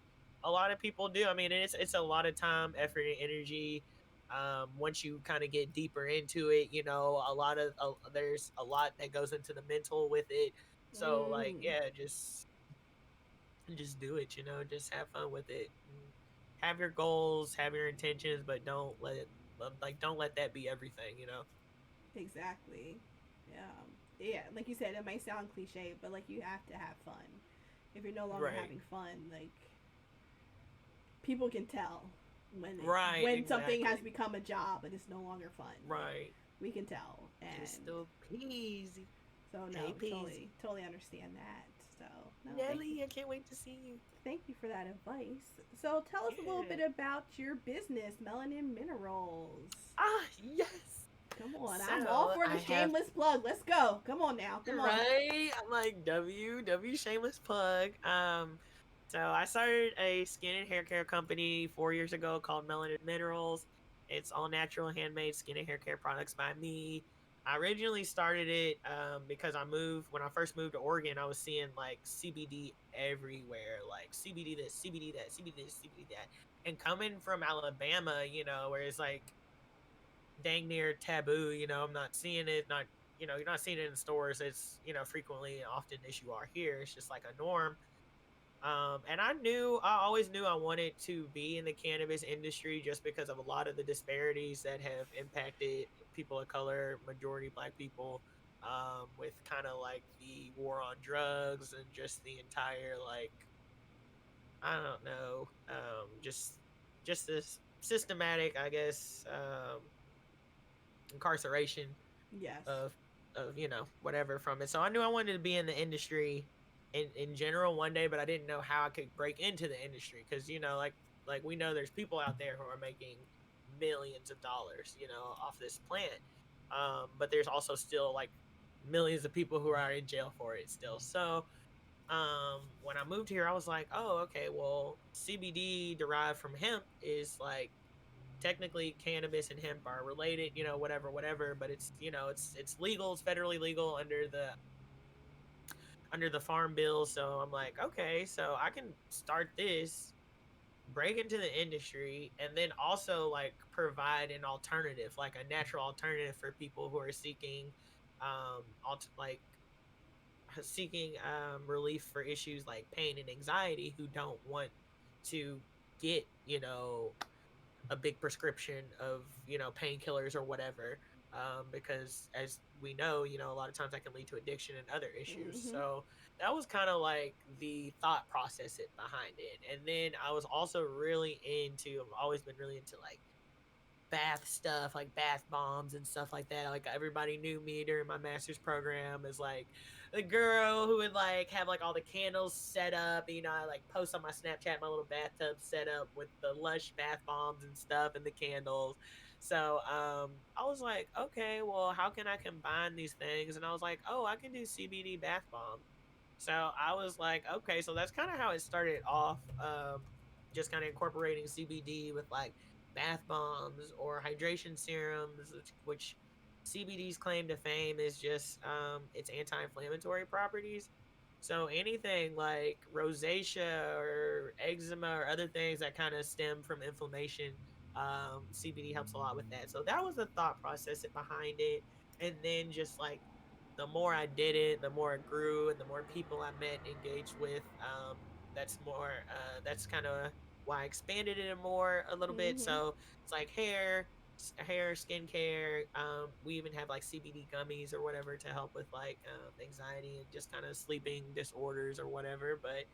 a lot of people do. I mean, it's a lot of time, effort, and energy. Once you kind of get deeper into it, there's a lot that goes into the mental with it. So like, Mm, yeah, just do it, just have fun with it. Have your goals, have your intentions, but don't let that be everything. exactly. Yeah. Yeah. Like you said, it might sound cliche, but like you have to have fun. If you're no longer Right. having fun, like people can tell Right, when something has exactly. become a job and it's no longer fun. Right. We can tell, Just and still peasy. so Hey, no, peasy. totally understand that. So no, Nelly, I can't wait to see you. thank you for that advice. So tell us a little Yeah. bit about your business, Melanin Minerals. Yes. Come on, I'm all So for I the have shameless plug. Let's go. Come on now. Come on. right. I'm like W shameless plug. So I started a skin and hair care company 4 years ago called Melanin Minerals. It's all natural, handmade skin and hair care products by me. I originally started it because when I first moved to Oregon, I was seeing like CBD everywhere, like CBD this, CBD that, CBD this, CBD that. And coming from Alabama, where it's like dang near taboo, I'm not seeing it, not, you're not seeing it in stores. It's, frequently and often as you are here, it's just like a norm. And I always knew I wanted to be in the cannabis industry just because of a lot of the disparities that have impacted people of color, majority black people, with kind of like the war on drugs and just the entire, like, I don't know, just this systematic, I guess, incarceration Yes. of whatever from it. So I knew I wanted to be in the industry in general one day, but I didn't know how I could break into the industry because like we know there's people out there who are making millions of dollars off this plant, but there's also still like millions of people who are in jail for it still. So when I moved here, I was like, oh, okay, well, CBD derived from hemp is like technically cannabis and hemp are related, whatever, but it's, it's legal, it's federally legal under the farm bill. So I'm like, okay, so I can start this, break into the industry, and then also like provide an alternative, like a natural alternative for people who are seeking like relief for issues like pain and anxiety, who don't want to get a big prescription of painkillers or whatever, because as we know, a lot of times that can lead to addiction and other issues. Mm-hmm. So that was kind of like the thought process behind it. And then I was also really into, I've always been really into like bath stuff, like bath bombs and stuff like that. Like everybody knew me during my master's program as like the girl who would like have like all the candles set up. I like post on my Snapchat my little bathtub set up with the lush bath bombs and stuff and the candles. So I was like, okay, well, how can I combine these things? And I was like, oh, I can do CBD bath bomb. So I was like, okay, so that's kind of how it started off. Just kind of incorporating CBD with like bath bombs or hydration serums, which CBD's claim to fame is just its anti-inflammatory properties. So anything like rosacea or eczema or other things that kind of stem from inflammation, CBD helps a lot with that. So that was the thought process behind it. And then just like the more I did it, the more it grew, and the more people I met and engaged with. That's kind of why I expanded it more a little bit. Mm-hmm. So it's like hair, skincare. We even have like CBD gummies or whatever to help with like anxiety and just kind of sleeping disorders or whatever. But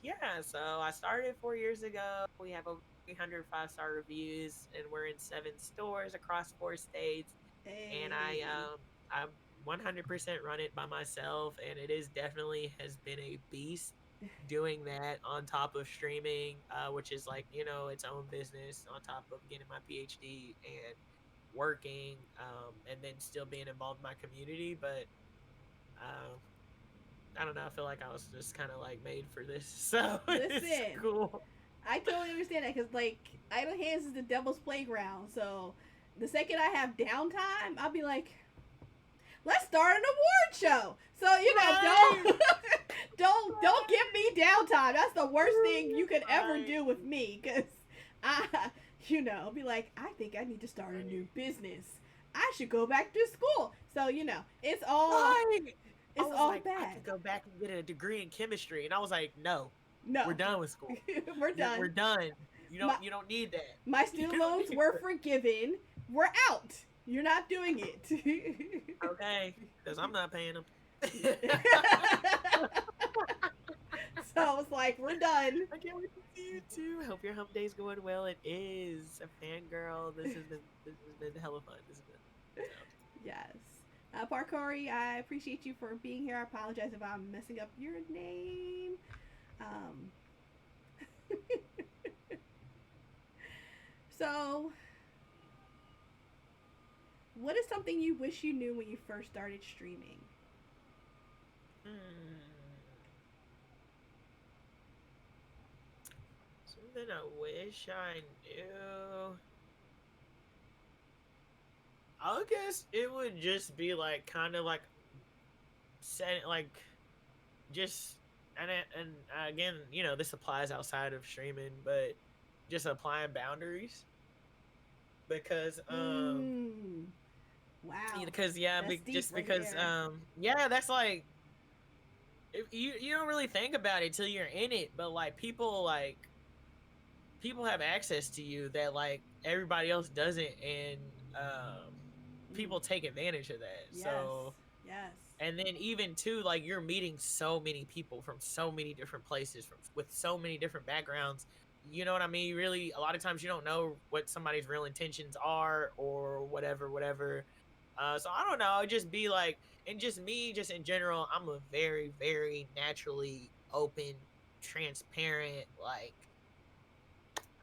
yeah, so I started 4 years ago. We have over 300 5-star reviews, and we're in 7 stores across 4 states. And Hey. I 100% run it by myself, and it is definitely has been a beast doing that on top of streaming, which is like its own business on top of getting my PhD and working, and then still being involved in my community. But uh, I don't know. I feel like I was just kind of like made for this, so it's Listen, cool. I totally understand that because like idle hands is the devil's playground. So the second I have downtime, I'll be like, let's start an award show. So Right, don't give me downtime. That's the worst thing you could ever right, do with me because I be like, I think I need to start a new business. I should go back to school. So right. I it's was all like, I bad. could go back and get a degree in chemistry, and I was like, no, we're No, done with school. we're We're done. done. You My don't need that. my You student don't loans need were that. forgiven. We're out. You're not doing it. Okay, because I'm not paying them. So it's like we're done. I can't wait to see you too. Hope your hump day's going well. It is a fangirl. This has been hella fun. This has been so. Yes. Parkori, I appreciate you for being here. I apologize if I'm messing up your name. Um, so, what is something you wish you knew when you first started streaming? Hmm. Something I wish I knew. I guess it would just be like kind of like set like just and again, this applies outside of streaming, but just applying boundaries because Mm. Wow. because yeah, That's deep just right because there. yeah, that's like if you don't really think about it till you're in it, but like people have access to you that like everybody else doesn't, and Mm. people take advantage of that. Yes. So Yes. and then even too, like you're meeting so many people from so many different places, from with so many different backgrounds. You know what I mean? Really, a lot of times you don't know what somebody's real intentions are or whatever, whatever. So I don't know. It'd just be like, and just me, just in general, I'm a very, very naturally open, transparent, like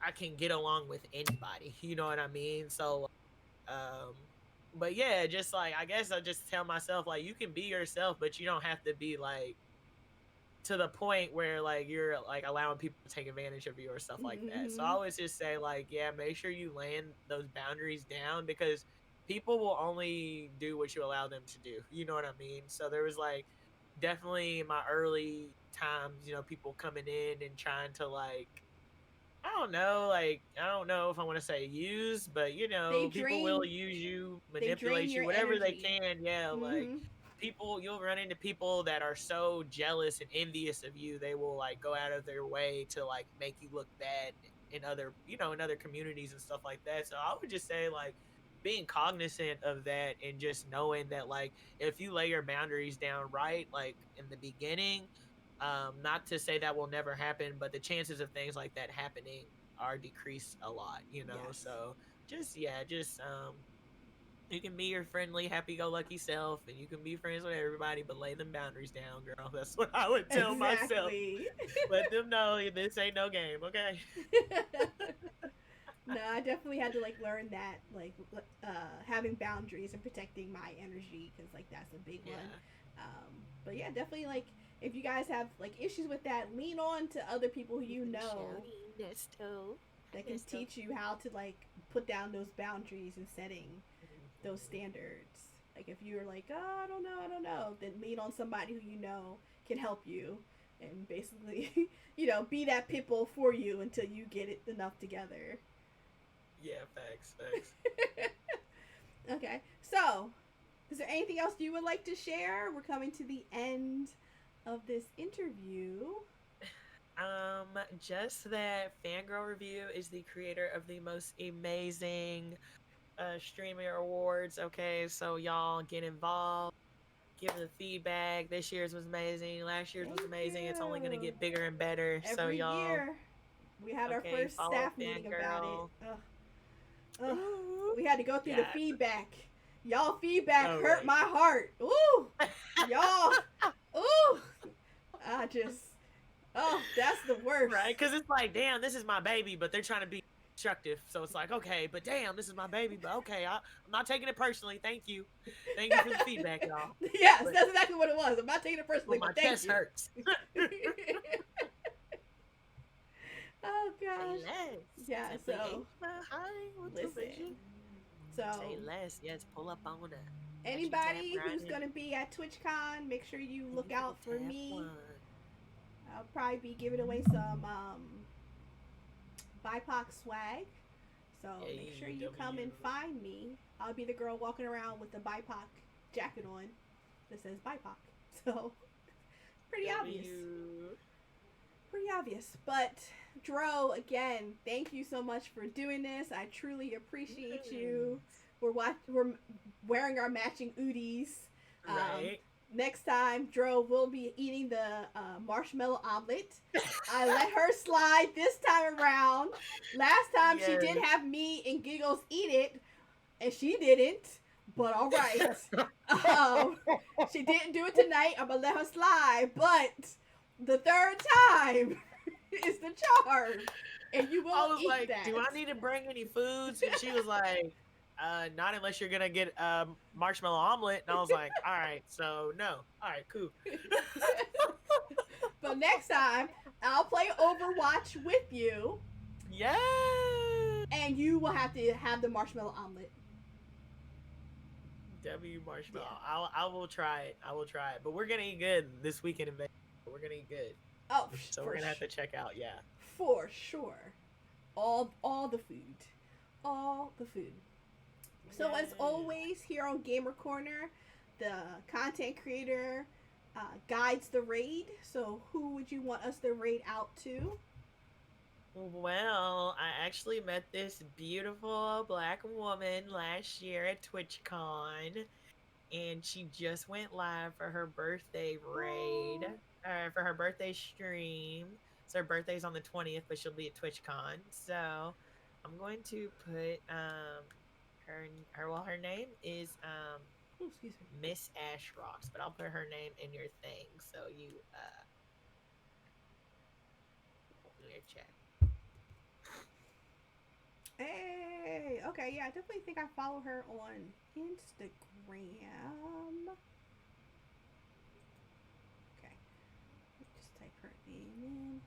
I can get along with anybody. You know what I mean? So um, but yeah, just like I guess I just tell myself like you can be yourself, but you don't have to be like to the point where like you're like allowing people to take advantage of you or stuff like that. So I Mm-hmm. always just say like, yeah, make sure you land those boundaries down because people will only do what you allow them to do. You know what I mean? So there was like definitely in my early times, people coming in and trying to like I don't know if I want to say use, but They people will drain. use you, They drain manipulate you, your whatever they energy. can. Yeah, like Mm-hmm. you'll run into people that are so jealous and envious of you, they will like go out of their way to like make you look bad in other, in other communities and stuff like that. So I would just say like being cognizant of that and just knowing that like if you lay your boundaries down right, like in the beginning, not to say that will never happen, but the chances of things like that happening are decreased a lot. Yes. So just yeah, just you can be your friendly, happy-go-lucky self, and you can be friends with everybody, but lay them boundaries down, girl. That's what I would tell myself. Exactly. Let them know this ain't no game, okay? No, I definitely had to like learn that, like having boundaries and protecting my energy, because like that's a big one. Yeah. But yeah, definitely like if you guys have like issues with that, lean on to other people who you know That's too. that can teach you how to like put down those boundaries and setting those standards. Like if you're like, oh, I don't know, then lean on somebody who you know can help you and basically, be that pit bull for you until you get it enough together. Yeah, facts, facts. Okay, so is there anything else you would like to share? We're coming to the end of this interview. Just that Fangirl Review is the creator of the most amazing streamer awards. Okay, so y'all get involved, give the feedback. This year's was amazing. Last year's was Thank amazing. It's only gonna you. get bigger and better. So Every y'all, year, we had our okay, first follow staff meeting about it. Fangirl. Ugh, ugh. Ooh, We had to go through the yeah. feedback. Y'all feedback Oh, hurt right. my heart. Ooh, y'all. Ooh, I just. Oh, that's the worst. Right? Because it's like, damn, this is my baby, but they're trying to be constructive. So it's like, okay, but damn, this is my baby, but okay, I'm not taking it personally. Thank you. Thank you for the feedback, y'all. Yes, But, that's exactly what it was. I'm not taking it but personally, my but thank chest you. hurts. Oh Say gosh. less. Yeah. Simply So age behind with the listen. vision. So Say less. Yes, pull up on her. anybody who's gonna be at TwitchCon, make sure you look out for me. I'll probably be giving away some BIPOC swag. So make sure you come and find me. I'll be the girl walking around with the BIPOC jacket on that says BIPOC. So pretty obvious. Pretty obvious. But Dro, again, thank you so much for doing this. I truly appreciate you. We're wearing our matching oodies. Right. Next time, Dro will be eating the marshmallow omelet. I let her slide this time around. Last time she did have me and Giggles eat it, and she didn't. But all right. She didn't do it tonight. I'm going to let her slide. But the third time is the charm. And you won't I was eat like, that. do I need to bring any foods? And she was like, not unless you're gonna get marshmallow omelet. And I was like, all right, so no. All right, cool. But next time, I'll play Overwatch with you. Yeah. And you will have to have the marshmallow omelet. W marshmallow. Yeah. I will try it. I will try it. But we're gonna eat good this weekend in Vegas. We're gonna eat good. Oh, So we're gonna have to check out. Yeah. for sure. All the food. All the food. So as Yeah. always, here on Gamer Corner, the content creator guides the raid. So who would you want us to raid out to? Well, I actually met this beautiful black woman last year at TwitchCon, and she just went live for her birthday raid, Oh, for her birthday stream. So her birthday's on the 20th, but she'll be at TwitchCon. So I'm going to put her name is oh, excuse me. Miss Ash Rocks, but I'll put her name in your thing so you in your chat. Hey, okay, yeah, I definitely think I follow her on Instagram. Okay, just type her name in.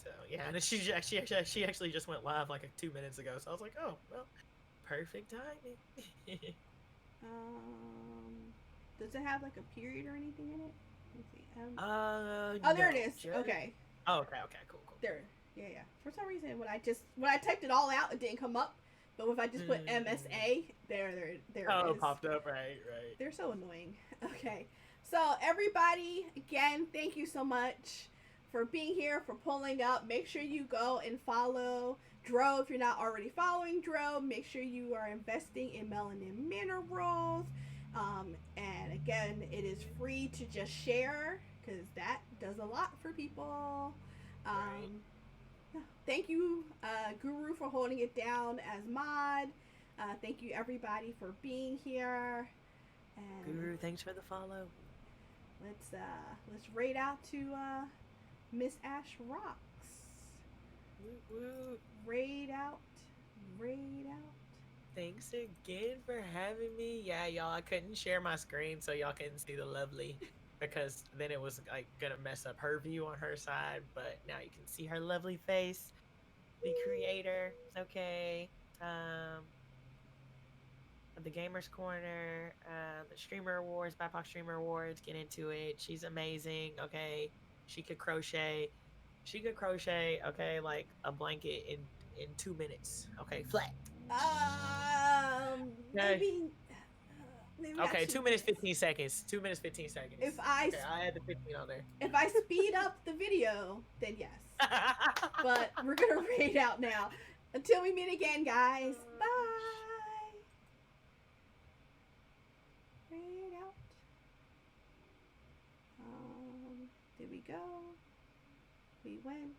So yeah, and she actually just went live like 2 minutes ago. So I was like, oh well, perfect timing. Um, does it have like a period or anything in it? Let me see. Oh, There it no, is. just. Okay, Oh, okay, cool. there. Yeah, yeah. For some reason, when I typed it all out, it didn't come up. But if I just put MSA, there Oh, it it is. popped up, right. They're so annoying. Okay, so everybody, again, thank you so much for being here, for pulling up. Make sure you go and follow Dro if you're not already following Dro. Make sure you are investing in melanin minerals. And again, it is free to just share because that does a lot for people. Right. Thank you, Guru, for holding it down as mod. Thank you, everybody, for being here. And Guru, thanks for the follow. let's raid out to Miss Ash Rocks. Woo, woo. Raid out, raid out. Thanks again for having me. Yeah, y'all, I couldn't share my screen so y'all couldn't see the lovely because then it was like gonna mess up her view on her side. But now you can see her lovely face. The creator, it's okay. The Gamers Corner, the Streamer Awards, BIPOC Streamer Awards. Get into it. She's amazing. Okay, she could crochet. She could crochet. Okay, like a blanket in 2 minutes. Okay, flat. Um, Okay. maybe, maybe not Okay, 2 2 minutes minutes. 15 seconds. 2 minutes 15 seconds. If I Okay, I had the 15 on there. if I speed up the video, then yes. But we're gonna raid out now. Until we meet again, guys. Bye. Raid out. Did we go? We went.